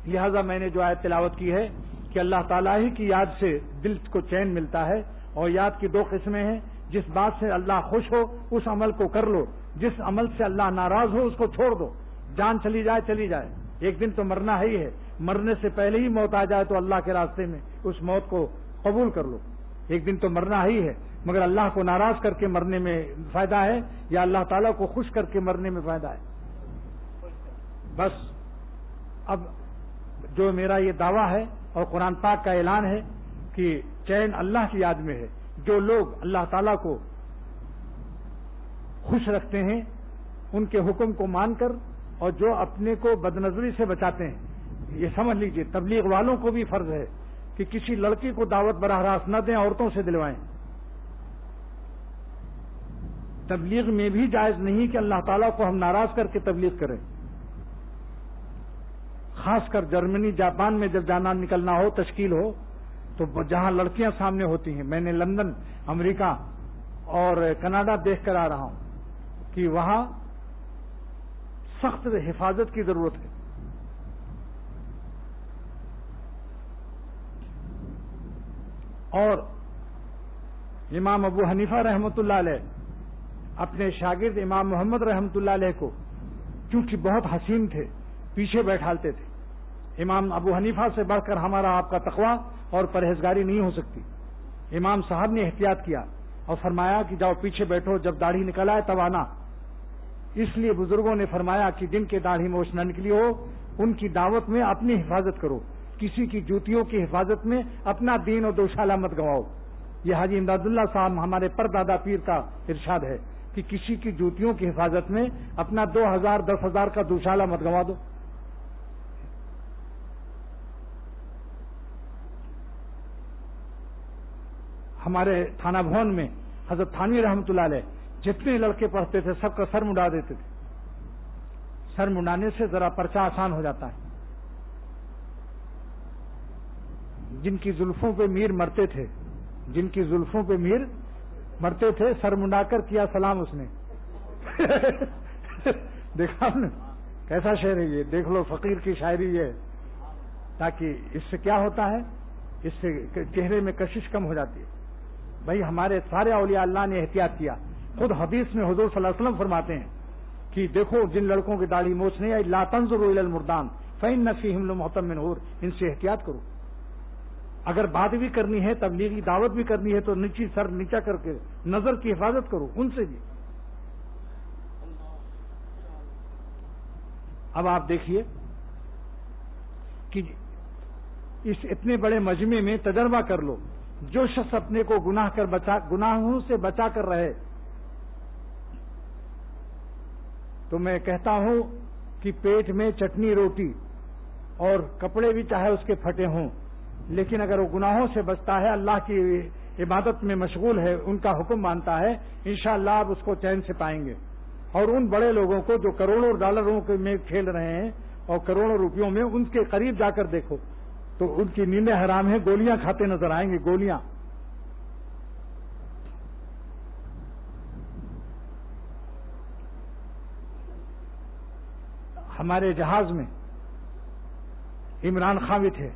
Speaker 1: لہذا میں نے جو آیت تلاوت کی ہے کہ اللہ تعالیٰ ہی کی یاد سے دل کو چین ملتا ہے، اور یاد کی دو قسمیں ہیں، جس بات سے اللہ خوش ہو اس عمل کو کر لو، جس عمل سے اللہ ناراض ہو اس کو چھوڑ دو۔ جان چلی جائے چلی جائے، ایک دن تو مرنا ہی ہے، مرنے سے پہلے ہی موت آ جائے تو اللہ کے راستے میں اس موت کو قبول کر لو۔ ایک دن تو مرنا ہی ہے، مگر اللہ کو ناراض کر کے مرنے میں فائدہ ہے یا اللہ تعالیٰ کو خوش کر کے مرنے میں فائدہ ہے؟ بس اب جو میرا یہ دعویٰ ہے اور قرآن پاک کا اعلان ہے کہ چین اللہ کی یاد میں ہے، جو لوگ اللہ تعالیٰ کو خوش رکھتے ہیں ان کے حکم کو مان کر، اور جو اپنے کو بدنظری سے بچاتے ہیں، یہ سمجھ لیجئے تبلیغ والوں کو بھی فرض ہے کہ کسی لڑکی کو دعوت براہ راست نہ دیں، عورتوں سے دلوائیں۔ تبلیغ میں بھی جائز نہیں کہ اللہ تعالیٰ کو ہم ناراض کر کے تبلیغ کریں، خاص کر جرمنی جاپان میں جب جانا نکلنا ہو، تشکیل ہو، تو جہاں لڑکیاں سامنے ہوتی ہیں، میں نے لندن، امریکہ اور کینیڈا دیکھ کر آ رہا ہوں کہ وہاں سخت حفاظت کی ضرورت ہے۔ اور امام ابو حنیفہ رحمۃ اللہ علیہ اپنے شاگرد امام محمد رحمۃ اللہ علیہ کو چونکہ بہت حسین تھے پیچھے بیٹھالتے تھے۔ امام ابو حنیفہ سے بڑھ کر ہمارا آپ کا تقویٰ اور پرہیزگاری نہیں ہو سکتی۔ امام صاحب نے احتیاط کیا اور فرمایا کہ جاؤ پیچھے بیٹھو، جب داڑھی نکل آئے تب آنا۔ اس لیے بزرگوں نے فرمایا کہ جن کے داڑھی موچھ نہ نکلی ہو ان کی دعوت میں اپنی حفاظت کرو، کسی کی جوتیوں کی حفاظت میں اپنا دین و دوشالہ مت گنواؤ۔ یہ حاجی امداد اللہ صاحب ہمارے پردادا پیر کا ارشاد ہے کہ کسی کی جوتیوں کی حفاظت میں اپنا 2000 10,000 کا دوشالہ مت گنوا دو۔ ہمارے تھانہ بھون میں حضرت تھانوی رحمۃ اللہ علیہ جتنے لڑکے پڑھتے تھے سب کا سر منڈا دیتے تھے۔ سر منڈانے سے ذرا پرچہ آسان ہو جاتا ہے۔ جن کی زلفوں پہ میر مرتے تھے، جن کی زلفوں پہ میر مرتے تھے، سر منڈا کر کیا سلام اس نے۔ دیکھا آپ نے کیسا شعر ہے یہ؟ دیکھ لو فقیر کی شاعری ہے، تاکہ اس سے کیا ہوتا ہے، اس سے چہرے میں کشش کم ہو جاتی ہے۔ بھائی ہمارے سارے اولیاء اللہ نے احتیاط کیا۔ خود حدیث میں حضور صلی اللہ علیہ وسلم فرماتے ہیں کہ دیکھو جن لڑکوں کی داڑھی موچھ نہیں آئی، لا تنظروا الی المردان فإن فیہم لمحتم من حور، ان سے احتیاط کرو۔ اگر بات بھی کرنی ہے، تبلیغی دعوت بھی کرنی ہے، تو نیچی سر نیچا کر کے نظر کی حفاظت کرو ان سے بھی۔ اب آپ دیکھیے کہ اس اتنے بڑے مجمع میں تجربہ کر لو، جو شخص اپنے کو گناہوں سے بچا کر رہے، تو میں کہتا ہوں کہ پیٹ میں چٹنی روٹی اور کپڑے بھی چاہے اس کے پھٹے ہوں، لیکن اگر وہ گناہوں سے بچتا ہے، اللہ کی عبادت میں مشغول ہے، ان کا حکم مانتا ہے، انشاءاللہ آپ اس کو چین سے پائیں گے۔ اور ان بڑے لوگوں کو جو کروڑوں ڈالروں میں کھیل رہے ہیں اور کروڑوں روپیوں میں، ان کے قریب جا کر دیکھو تو ان کی نیندیں حرام ہیں، گولیاں کھاتے نظر آئیں گے، گولیاں۔ ہمارے جہاز میں عمران خان بھی تھے،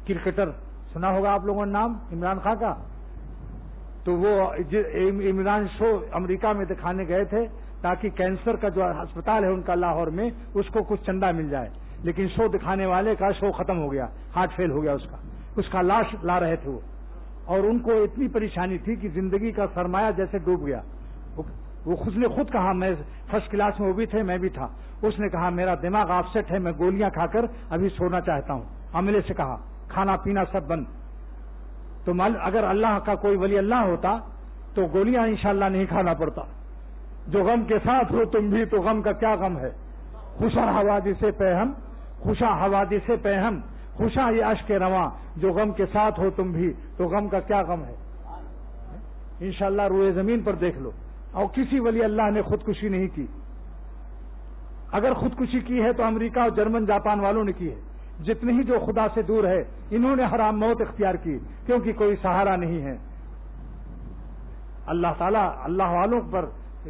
Speaker 1: کرکٹر، سنا ہوگا آپ لوگوں نے نام عمران خان کا۔ تو وہ عمران شو امریکہ میں دکھانے گئے تھے تاکہ کینسر کا جو ہسپتال ہے ان کا لاہور میں، اس کو کچھ چندہ مل جائے، لیکن شو دکھانے والے کا شو ختم ہو گیا، ہارٹ فیل ہو گیا اس کا لاش لا رہے تھے وہ، اور ان کو اتنی پریشانی تھی کہ زندگی کا سرمایہ جیسے ڈوب گیا۔ وہ نے خود کہا، میں فرسٹ کلاس میں وہ بھی تھے، میں بھی تھا، اس نے کہا میرا دماغ آف سیٹ ہے، میں گولیاں کھا کر ابھی سونا چاہتا ہوں۔ عملے سے کہا کھانا پینا سب بند۔ تو اگر اللہ کا کوئی ولی اللہ ہوتا تو گولیاں انشاءاللہ نہیں کھانا پڑتا۔ جو غم کے ساتھ ہو تم بھی تو غم کا کیا غم ہے، خوشا حوادث پہم، خوشا حوادث پہم، خوشا یہ اشک رواں، جو غم کے ساتھ ہو تم بھی تو غم کا کیا غم ہے۔ انشاءاللہ روئے زمین پر دیکھ لو، اور کسی ولی اللہ نے خودکشی نہیں کی۔ اگر خودکشی کی ہے تو امریکہ اور جرمن جاپان والوں نے کی ہے۔ جتنے ہی جو خدا سے دور ہے انہوں نے حرام موت اختیار کی، کیونکہ کوئی سہارا نہیں ہے۔ اللہ تعالیٰ اللہ والوں پر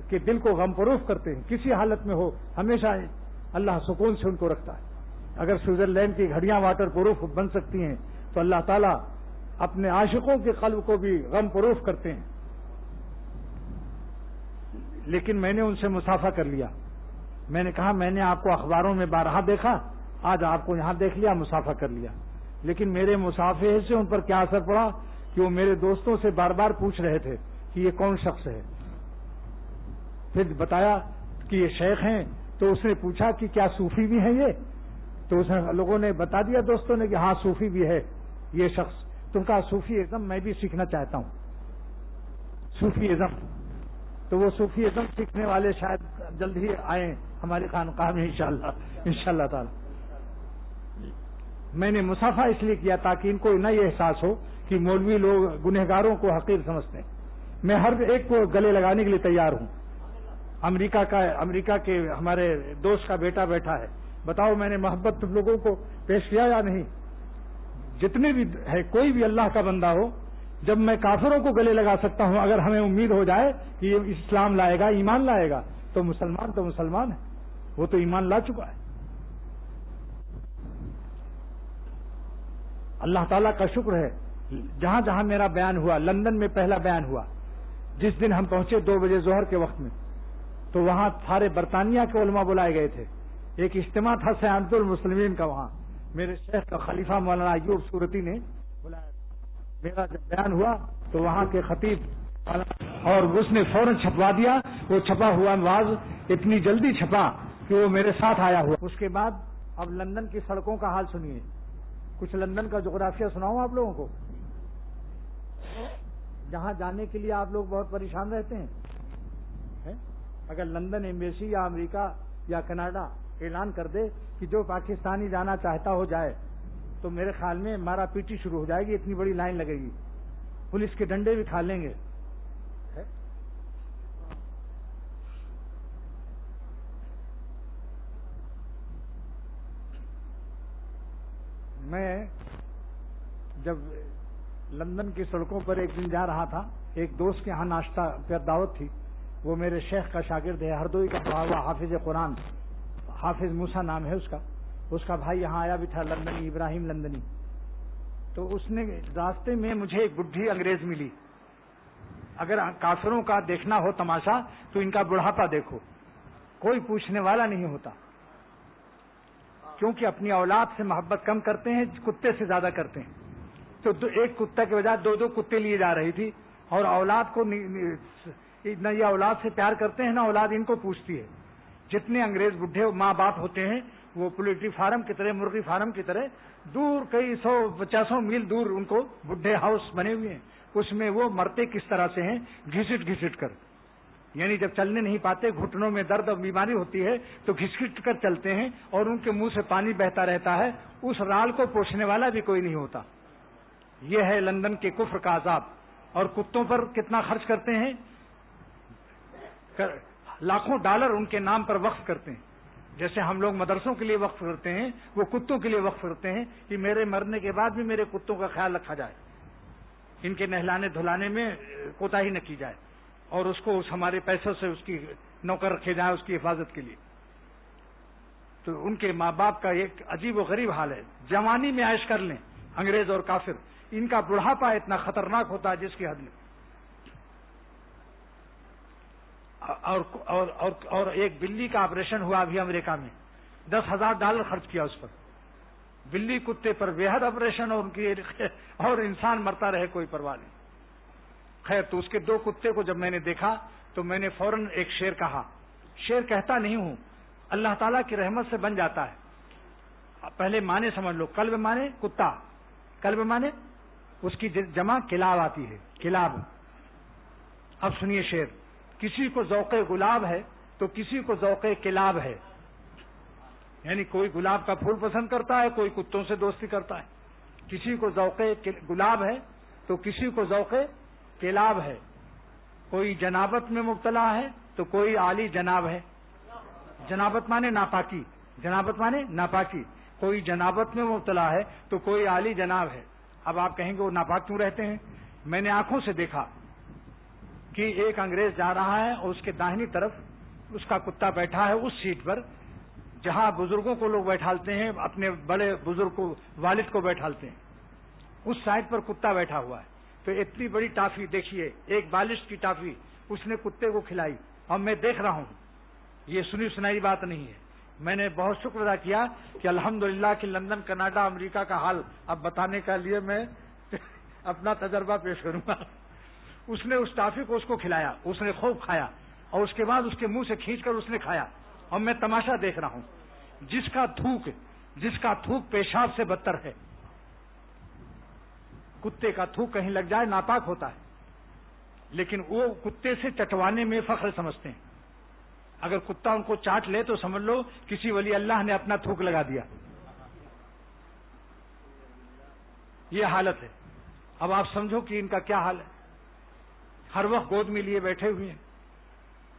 Speaker 1: کہ دل کو غم پروف کرتے ہیں، کسی حالت میں ہو ہمیشہ اللہ سکون سے ان کو رکھتا ہے۔ اگر سوئٹزرلینڈ کی گھڑیاں واٹر پروف بن سکتی ہیں تو اللہ تعالیٰ اپنے عاشقوں کے قلب کو بھی غم پروف کرتے ہیں۔ لیکن میں نے ان سے مسافہ کر لیا، میں نے کہا میں نے آپ کو اخباروں میں بارہا دیکھا، آج آپ کو یہاں دیکھ لیا، مسافہ کر لیا۔ لیکن میرے مسافے سے ان پر کیا اثر پڑا کہ وہ میرے دوستوں سے بار بار پوچھ رہے تھے کہ یہ کون شخص ہے۔ پھر بتایا کہ یہ شیخ ہیں، تو اس نے پوچھا کہ کیا صوفی بھی ہیں یہ؟ تو لوگوں نے بتا دیا دوستوں نے کہ ہاں صوفی بھی ہے یہ شخص۔ تو کہا صوفی ازم میں بھی سیکھنا چاہتا ہوں، صوفی ازم۔ تو وہ صوفی ازم سیکھنے والے شاید جلد ہی آئیں ہماری خانقاہ میں انشاءاللہ تعالی۔ میں نے مسافہ اس لیے کیا تاکہ ان کو نہ یہ احساس ہو کہ مولوی لوگ گنہگاروں کو حقیر سمجھتے ہیں۔ میں ہر ایک کو گلے لگانے کے لیے تیار ہوں۔ امریکہ کے ہمارے دوست کا بیٹا بیٹھا ہے، بتاؤ میں نے محبت تم لوگوں کو پیش کیا یا نہیں؟ جتنے بھی ہے، کوئی بھی اللہ کا بندہ ہو، جب میں کافروں کو گلے لگا سکتا ہوں، اگر ہمیں امید ہو جائے کہ یہ اسلام لائے گا، ایمان لائے گا، تو مسلمان ہے، وہ تو ایمان لا چکا ہے۔ اللہ تعالیٰ کا شکر ہے، جہاں جہاں میرا بیان ہوا، لندن میں پہلا بیان ہوا جس دن ہم پہنچے 2 بجے ظہر کے وقت میں، تو وہاں سارے برطانیہ کے علماء بلائے گئے تھے۔ ایک اجتماع تھا سیانت المسلمین کا، وہاں میرے شیخ کا خلیفہ مولانا ایوب صورتی نے بلایا۔ میرا جب بیان ہوا تو وہاں کے خطیب اور اس نے فوراً چھپوا دیا. وہ چھپا ہوا نواز اتنی جلدی چھپا کہ وہ میرے ساتھ آیا ہوا. اس کے بعد اب لندن کی سڑکوں کا حال سنیے. کچھ لندن کا جغرافیہ سناؤں آپ لوگوں کو. جہاں جانے کے لیے آپ لوگ بہت پریشان رہتے ہیں. اگر لندن ایمبیسی یا امریکہ یا کینیڈا اعلان کر دے کہ جو پاکستانی جانا چاہتا ہو جائے تو میرے خیال میں مارا پیٹی شروع ہو جائے گی. اتنی بڑی لائن لگے گی. پولیس کے ڈنڈے بھی کھا لیں گے. میں جب لندن کی سڑکوں پر ایک دن جا رہا تھا, ایک دوست کے ہاں ناشتہ پر دعوت تھی. وہ میرے شیخ کا شاگرد ہے, ہردوئی کا پڑھا ہوا حافظ قرآن, حافظ موسیٰ نام ہے اس کا بھائی یہاں آیا بھی تھا, لندنی, ابراہیم لندنی. تو اس نے راستے میں مجھے ایک بڈھی انگریز ملی. اگر کافروں کا دیکھنا ہو تماشا تو ان کا بڑھاپا دیکھو, کوئی پوچھنے والا نہیں ہوتا, کیونکہ اپنی اولاد سے محبت کم کرتے ہیں, کتے سے زیادہ کرتے ہیں. تو ایک کتا کے بجائے دو کتے لیے جا رہی تھی, اور اولاد کو نہ یہ اولاد سے پیار کرتے ہیں نہ اولاد ان کو پوچھتی ہے. جتنے انگریز بڈھے ماں باپ ہوتے ہیں وہ پولیٹری فارم کی طرح, مرغی فارم کی طرح دور کئی 100-50 میل دور ان کو بڈھے ہاؤس بنے ہوئے ہیں. اس میں وہ مرتے کس طرح سے ہیں, گھسٹ کر. یعنی جب چلنے نہیں پاتے, گھٹنوں میں درد اور بیماری ہوتی ہے تو گھسٹ کر چلتے ہیں, اور ان کے منہ سے پانی بہتا رہتا ہے. اس رال کو پوچھنے والا بھی کوئی نہیں ہوتا. یہ ہے لندن کے کفر کا عذاب. اور کتوں پر کتنا خرچ کرتے ہیں, لاکھوں ڈالر ان کے نام پر وقف کرتے ہیں. جیسے ہم لوگ مدرسوں کے لیے وقف کرتے ہیں, وہ کتوں کے لیے وقف کرتے ہیں کہ میرے مرنے کے بعد بھی میرے کتوں کا خیال رکھا جائے, ان کے نہلانے دھلانے میں کوتاہی نہ کی جائے, اور اس کو ہمارے پیسوں سے اس کی نوکر رکھے جائیں اس کی حفاظت کے لیے. تو ان کے ماں باپ کا ایک عجیب و غریب حال ہے. جوانی میں عیش کر لیں انگریز اور کافر, ان کا بڑھاپا اتنا خطرناک ہوتا ہے جس کی حد میں. اور ایک بلی کا آپریشن ہوا ابھی امریکہ میں, $10,000 خرچ کیا اس پر. بلی کتے پر بے حد آپریشن, اور انسان مرتا رہے کوئی پرواہ نہیں. خیر, تو اس کے 2 کتے کو جب میں نے دیکھا تو میں نے فوراً ایک شعر کہا. شعر کہتا نہیں ہوں, اللہ تعالیٰ کی رحمت سے بن جاتا ہے. پہلے معنی سمجھ لو. کلب مانے کتا, کلب مانے اس کی جمع کلاب آتی ہے, کلاب. اب سنیے شعر. کسی کو ذوق گلاب ہے تو کسی کو ذوق کلاب ہے. یعنی کوئی گلاب کا پھول پسند کرتا ہے, کوئی کتوں سے دوستی کرتا ہے. کسی کو ذوق گلاب ہے تو کسی کو ذوق کلاب ہے. کوئی جنابت میں مبتلا ہے تو کوئی عالی جناب ہے. جنابت مانے ناپاکی, جنابت مانے ناپاکی. کوئی جنابت میں مبتلا ہے تو کوئی عالی جناب ہے. اب آپ کہیں گے وہ ناپاک کیوں رہتے ہیں؟ میں نے آنکھوں سے دیکھا کہ ایک انگریز جا رہا ہے اور اس کے داہنی طرف اس کا کتا بیٹھا ہے اس سیٹ پر جہاں بزرگوں کو لوگ بیٹھالتے ہیں, اپنے بڑے بزرگ کو, والد کو بیٹھالتے ہیں. اس سائڈ پر کتا بیٹھا ہوا ہے. تو اتنی بڑی ٹافی دیکھیے, ایک بالش کی ٹافی اس نے کتے کو کھلائی, اور میں دیکھ رہا ہوں. یہ سنی سنائی بات نہیں ہے. میں نے بہت شکر ادا کیا کہ الحمدللہ کہ لندن, کینیڈا, امریکہ کا حال اب بتانے کے لیے میں اپنا تجربہ پیش کروں گا. اس نے اس ٹافی کو اس کو کھلایا, اس نے خوب کھایا, اور اس کے بعد اس کے منہ سے کھینچ کر اس نے کھایا, اور میں تماشا دیکھ رہا ہوں. جس کا تھوک پیشاب سے بدتر ہے. کتے کا تھوک کہیں لگ جائے ناپاک ہوتا ہے, لیکن وہ کتے سے چٹوانے میں فخر سمجھتے ہیں. اگر کتا ان کو چاٹ لے تو سمجھ لو کسی ولی اللہ نے اپنا تھوک لگا دیا. یہ حالت ہے. اب آپ سمجھو کہ ان کا کیا حال ہے. ہر وقت گود میں لیے بیٹھے ہوئے ہیں.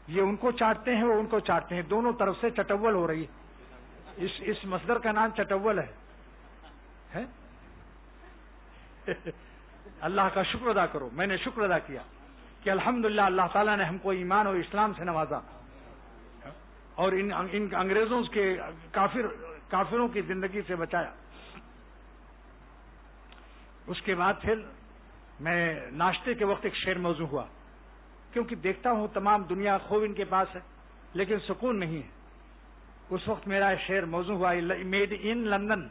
Speaker 1: یہ ان کو چاٹتے ہیں, وہ ان کو چاٹتے ہیں. دونوں طرف سے چٹول ہو رہی ہے. اس مصدر کا نام چٹول ہے. اللہ کا شکر ادا کرو. میں نے شکر ادا کیا کہ الحمدللہ اللہ تعالیٰ نے ہم کو ایمان اور اسلام سے نوازا, اور ان انگریزوں کے کافروں کی زندگی سے بچایا. اس کے بعد پھر میں ناشتے کے وقت ایک شعر موضوع ہوا, کیونکہ دیکھتا ہوں تمام دنیا خوب ان کے پاس ہے لیکن سکون نہیں ہے. اس وقت میرا شعر موضوع ہوا, made in London,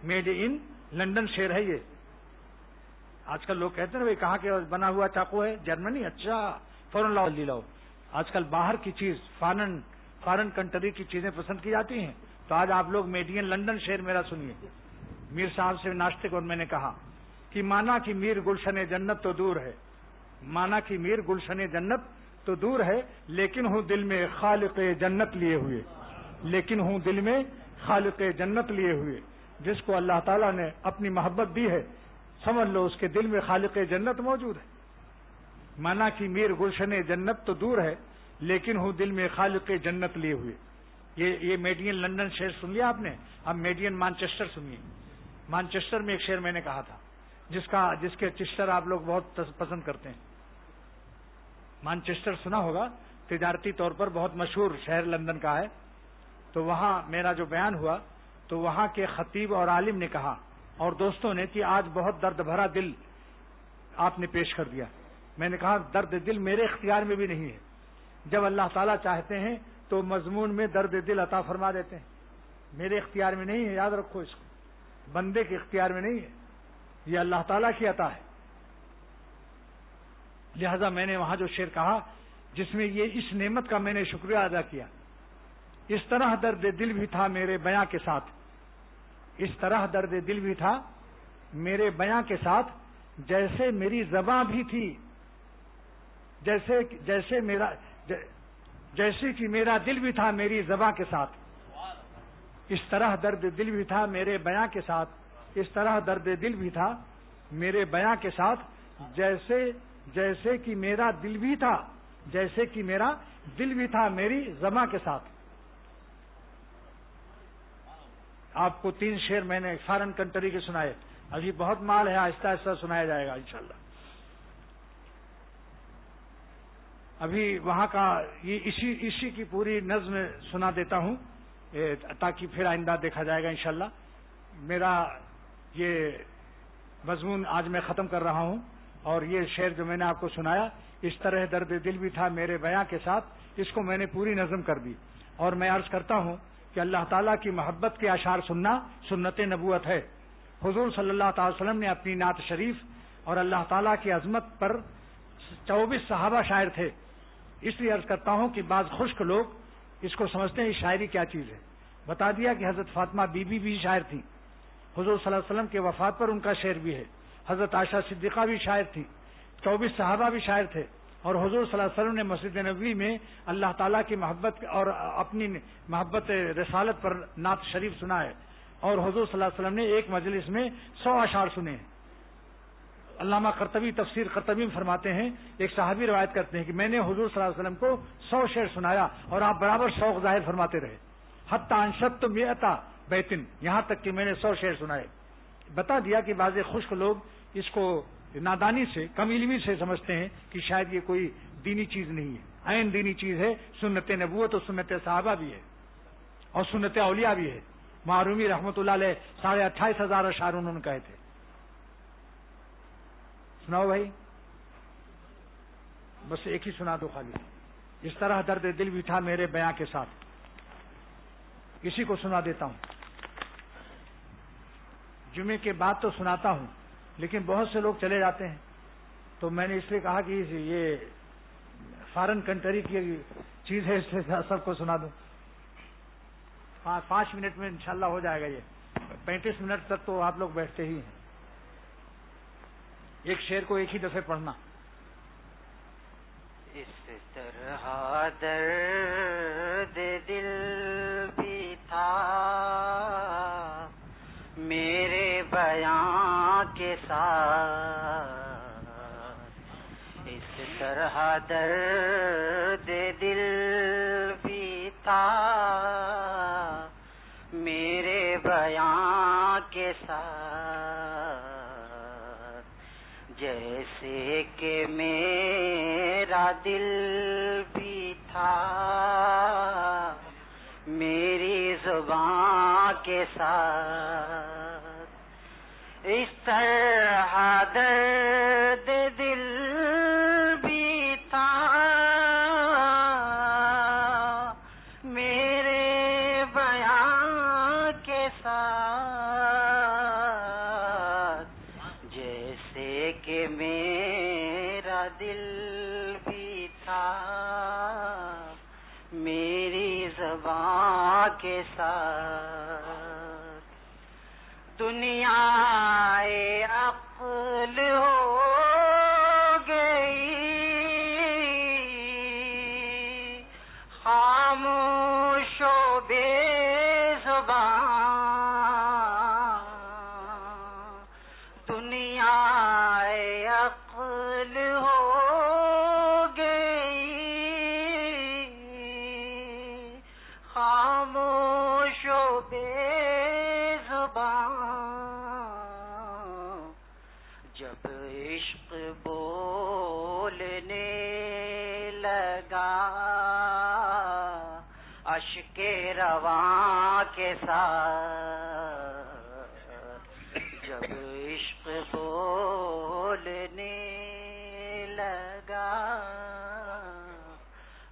Speaker 1: made in London شعر ہے یہ. آج کل لوگ کہتے ہیں بھائی کہاں کے بنا ہوا چاقو ہے؟ جرمنی، اچھا فوراً لاؤ جلدی لاؤ. آج کل باہر کی چیز فارن کنٹری کی چیزیں پسند کی جاتی ہیں. تو آج آپ لوگ میڈین لندن شعر میرا سنیے. میر صاحب سے ناشتے کو میں نے کہا کہ مانا کہ میر گلشن جنت تو دور ہے، مانا کہ میر گلشن جنت تو دور ہے، لیکن ہوں دل میں خالق جنت لیے ہوئے، لیکن ہوں دل میں خالق جنت لیے ہوئے. جس کو اللہ تعالیٰ نے اپنی محبت دی ہے سمجھ لو اس کے دل میں خالق جنت موجود ہے. مانا کہ میر گلشن جنت تو دور ہے، لیکن ہوں دل میں خالق جنت لیے ہوئے. یہ میڈین لندن شعر سن لیا آپ نے. اب میڈین مانچسٹر سنیے. مانچسٹر میں ایک شعر میں نے کہا تھا جس کے چسٹر آپ لوگ بہت پسند کرتے ہیں. مانچسٹر سنا ہوگا، تجارتی طور پر بہت مشہور شہر لندن کا ہے. تو وہاں میرا جو بیان ہوا تو وہاں کے خطیب اور عالم نے کہا اور دوستوں نے کہ آج بہت درد بھرا دل آپ نے پیش کر دیا. میں نے کہا درد دل میرے اختیار میں بھی نہیں ہے. جب اللہ تعالیٰ چاہتے ہیں تو مضمون میں درد دل عطا فرما دیتے ہیں. میرے اختیار میں نہیں ہے، یاد رکھو اس کو. بندے کے اختیار میں نہیں ہے، یہ اللہ تعالیٰ کی عطا ہے. لہذا میں نے وہاں جو شعر کہا جس میں یہ اس نعمت کا میں نے شکریہ ادا کیا. اس طرح درد دل بھی تھا میرے بیاں کے ساتھ، اس طرح درد دل بھی تھا میرے بیاں کے ساتھ، جیسے میری زباں بھی تھی، جیسے کہ میرا دل بھی تھا میری زباں کے ساتھ. اس طرح درد دل بھی تھا میرے بیاں کے ساتھ، اس طرح درد دل بھی تھا میرے بیاں کے ساتھ، جیسے کہ میرا دل بھی تھا، جیسے کہ میرا دل بھی تھا میری زباں کے ساتھ. آپ کو 3 شعر میں نے فارن کنٹری کے سنائے. ابھی بہت مال ہے، آہستہ آہستہ سنایا جائے گا انشاءاللہ. ابھی وہاں کا یہ اسی کی پوری نظم سنا دیتا ہوں تاکہ پھر آئندہ دیکھا جائے گا انشاءاللہ. میرا یہ مضمون آج میں ختم کر رہا ہوں اور یہ شعر جو میں نے آپ کو سنایا اس طرح درد دل بھی تھا میرے بیاں کے ساتھ، اس کو میں نے پوری نظم کر دی. اور میں عرض کرتا ہوں کہ اللہ تعالیٰ کی محبت کے اشعار سننا سنت نبوت ہے. حضور صلی اللہ تعالی وسلم نے اپنی نعت شریف اور اللہ تعالیٰ کی عظمت پر 24 صحابہ شاعر تھے. اس لیے عرض کرتا ہوں کہ بعض خشک لوگ اس کو سمجھتے ہیں شاعری کیا چیز ہے. بتا دیا کہ حضرت فاطمہ بی بی بھی شاعر تھی. حضور صلی اللہ علیہ وسلم کے وفات پر ان کا شعر بھی ہے. حضرت عائشہ صدیقہ بھی شاعر تھی. 24 صحابہ بھی شاعر تھے. اور حضور صلی اللہ علیہ وسلم نے مسجد نبوی میں اللہ تعالیٰ کی محبت اور اپنی محبت رسالت پر نعت شریف سنا ہے. اور حضور صلی اللہ علیہ وسلم نے ایک مجلس میں 100 اشعار سنے ہیں. علامہ قرطبی تفسیر قرطبی میں فرماتے ہیں، ایک صحابی روایت کرتے ہیں کہ میں نے حضور صلی اللہ علیہ وسلم کو 100 شعر سنایا اور آپ برابر شوق ظاہر فرماتے رہے. حتی انشدت مئتا بیتن، یہاں تک کہ میں نے 100 شعر سنائے. بتا دیا کہ بعض خشک لوگ اس کو نادانی سے، کم علمی سے سمجھتے ہیں کہ شاید یہ کوئی دینی چیز نہیں ہے. عین دینی چیز ہے. سنت نبوت اور سنت صحابہ بھی ہے اور سنت اولیاء بھی ہے. معرومی رحمۃ اللہ علیہ 28,500 اشعار انہوں نے کہے تھے. سناؤ بھائی، بس ایک ہی سنا دو خالی. اس طرح درد دل بھی تھا میرے بیاں کے ساتھ. اسی کو سنا دیتا ہوں. جمعے کے بعد تو سناتا ہوں لیکن بہت سے لوگ چلے جاتے ہیں تو میں نے اس لیے کہا کہ یہ فارن کنٹری کی چیز ہے، اس لیے سب کو سنا دوں. 5 منٹ میں انشاءاللہ ہو جائے گا. یہ 35 منٹ تک تو آپ لوگ بیٹھتے ہی ہیں. ایک شعر کو ایک ہی دفعہ پڑھنا.
Speaker 2: اس طرح درد دل بھی تھا میرے بیاں کے ساتھ، اس طرح درد دل بھی تھا میرے بیاں کے ساتھ، جیسے کہ میرا دل بھی تھا میری زبان کے ساتھ. اس طرح درد دل بھی تھا میرے بیان کے ساتھ، جیسے کہ صاحب میری زبان کے ساتھ دنیا عقل ہو گئی خاموش و بے زبان دنیا عقل ہو گئی خاموش و بے زبان جب عشق بولنے لگا اشک رواں کے ساتھ جب عشق بولنے لگا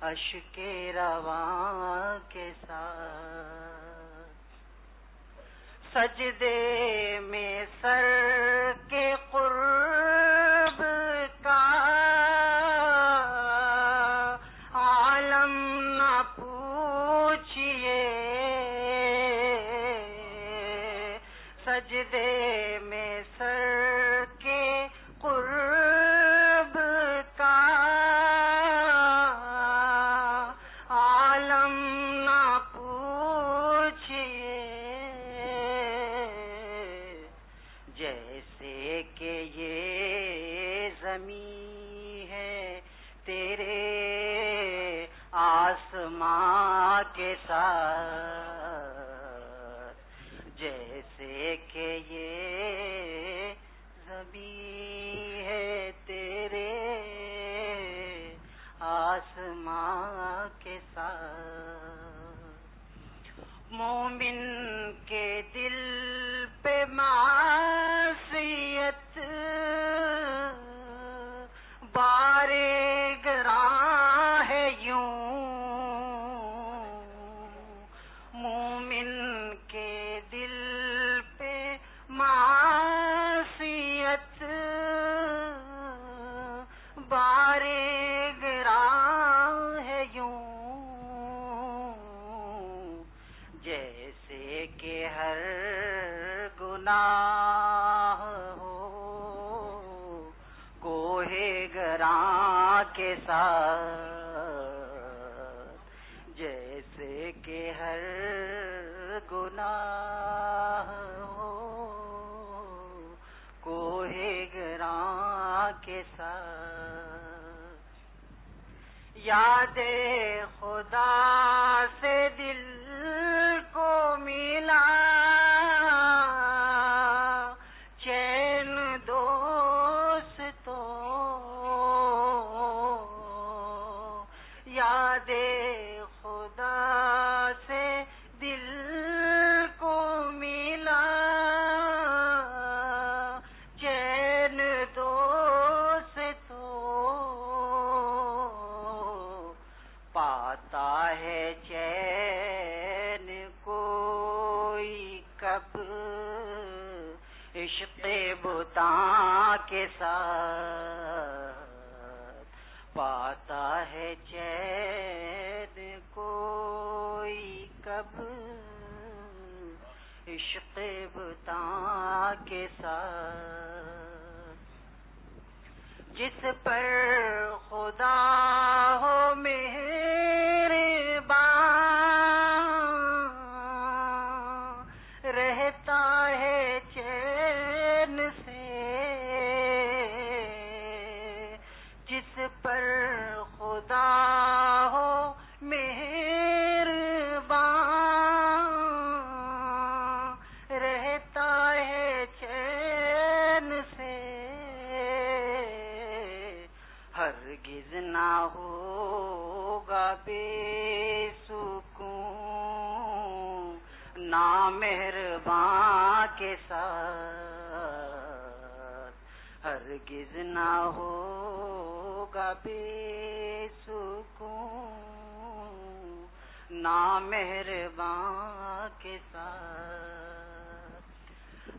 Speaker 2: اشک رواں کے ساتھ سجدے میں سر کے قرب کا عالم نہ پوچھئے سجدے میں سر کے قرب کا عالم نہ پوچھئے جیسے کہ یہ زمین ہے تیرے آسماں کے ساتھ جیسے کہ یہ زمین ہے تیرے آسماں کے ساتھ مومن کے دل پہ معصیت بارے گراں ہے یوں مومن کے دل پہ معصیت بارے گراں ہے یوں جیسے کہ ہر گناہ ہو کوہ گراں کے ساتھ جیسے کہ ہر گناہ ہو کوہ گراں کے ساتھ یاد خدا سے دل کو ملا چین دوستو یاد خدا سے دل کو ملا چین دوستو پاتا ہے چین کوئی کب عشق بتاں کے ساتھ پاتا ہے چین کوئی کب عشق بتاں کے ساتھ جس پر خدا ہو مہربان رہتا ہے چین سے جس پر خدا ہو مہربان رہتا ہے چین سے ہرگز نہ ہوگا بے سکون نامہربان کے ساتھ ہرگز نہ ہوگا بے سکون نامہربان کے ساتھ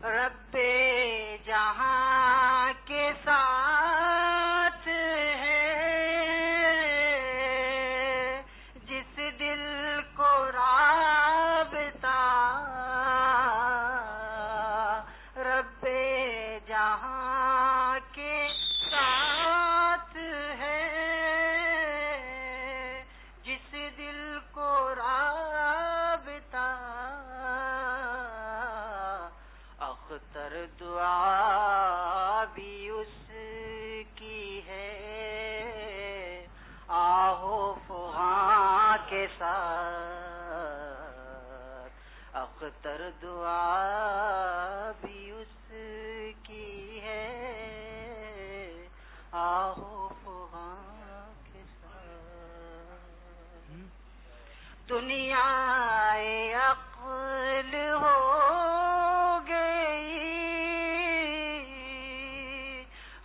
Speaker 2: رب جہاں کے ساتھ ہے ساتھ، اختر دعا بھی اس کی ہے، آہو فغاں کے ساتھ، دنیا عقل ہو گئی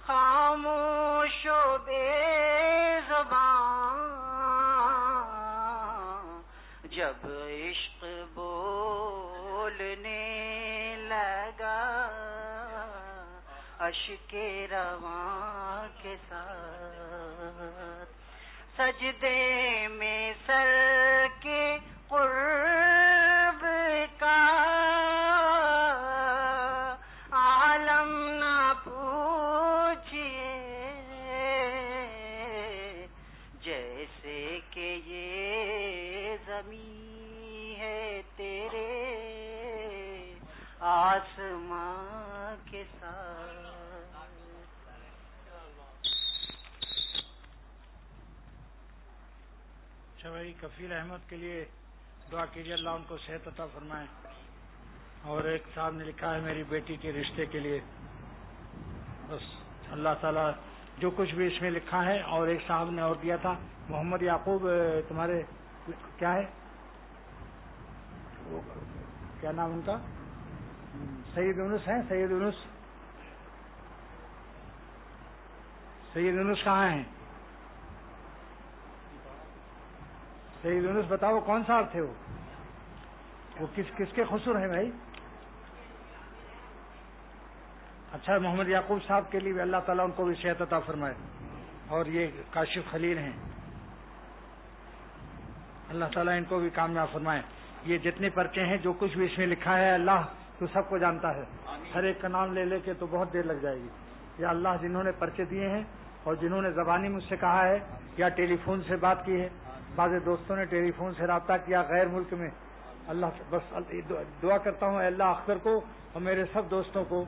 Speaker 2: خاموش و بے زبان، جب عشق بولنے لگا اشک رواں کے ساتھ، سجدے میں سر کے قرب کا عالم نہ پوچھئے، جیسے کہ یہ زمین ہے تیرے آسماں کے ساتھ۔
Speaker 1: اچھا بھائی، کفیل احمد کے لیے دعا کیجیے، اللہ ان کو صحت عطا فرمائے۔ اور ایک صاحب نے لکھا ہے میری بیٹی کے رشتے کے لیے، بس اللہ تعالیٰ جو کچھ بھی اس میں لکھا ہے۔ اور ایک صاحب نے اور دیا تھا محمد یعقوب، تمہارے کیا ہے، کیا نام ان کا، سید یونس ہیں، سید یونس، سید یونس کہاں ہیں؟ سید یونس بتاؤ کون صاحب تھے وہ کس کے خسر ہیں بھائی؟ اچھا، محمد یعقوب صاحب کے لیے بھی اللہ تعالیٰ ان کو بھی صحت عطا فرمائے۔ اور یہ کاشف خلیل ہیں، اللہ تعالیٰ ان کو بھی کامیاب فرمائے۔ یہ جتنے پرچے ہیں، جو کچھ بھی اس میں لکھا ہے، اللہ تو سب کو جانتا ہے، ہر ایک کا نام لے کے تو بہت دیر لگ جائے گی۔ یا اللہ جنہوں نے پرچے دیے ہیں اور جنہوں نے زبانی مجھ سے کہا ہے یا ٹیلی فون سے بات کی ہے، بعض دوستوں نے ٹیلی فون سے رابطہ کیا غیر ملک میں، اللہ بس دعا کرتا ہوں اے اللہ اختر کو اور میرے سب دوستوں کو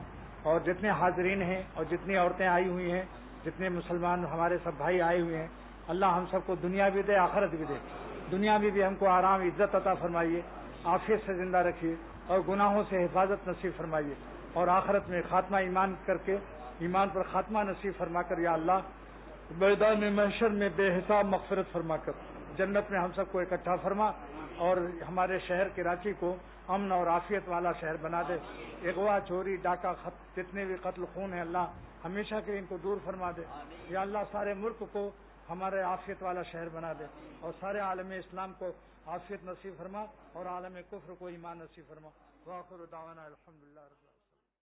Speaker 1: اور جتنے حاضرین ہیں اور جتنی عورتیں آئی ہوئی ہیں، جتنے مسلمان ہمارے سب بھائی آئے ہوئے ہیں، اللہ ہم سب کو دنیا بھی دے آخرت بھی دے۔ دنیا میں بھی ہم کو آرام عزت عطا فرمائیے، عافیت سے زندہ رکھیے اور گناہوں سے حفاظت نصیب فرمائیے، اور آخرت میں خاتمہ ایمان کر کے ایمان پر خاتمہ نصیب فرما کر یا اللہ میدان محشر میں بے حساب مغفرت فرما کر جنت میں ہم سب کو اکٹھا فرما، اور ہمارے شہر کراچی کو امن اور عافیت والا شہر بنا دے۔ اغوا، چوری، ڈاکہ، جتنے بھی قتل خون ہیں اللہ ہمیشہ کے ان کو دور فرما دے یا اللہ، سارے ملک کو ہمارے عافیت والا شہر بنا دے، اور سارے عالم اسلام کو عافیت نصیب فرما اور عالم کفر کو ایمان نصیب فرما۔ وآخر دعوانا الحمدللہ رب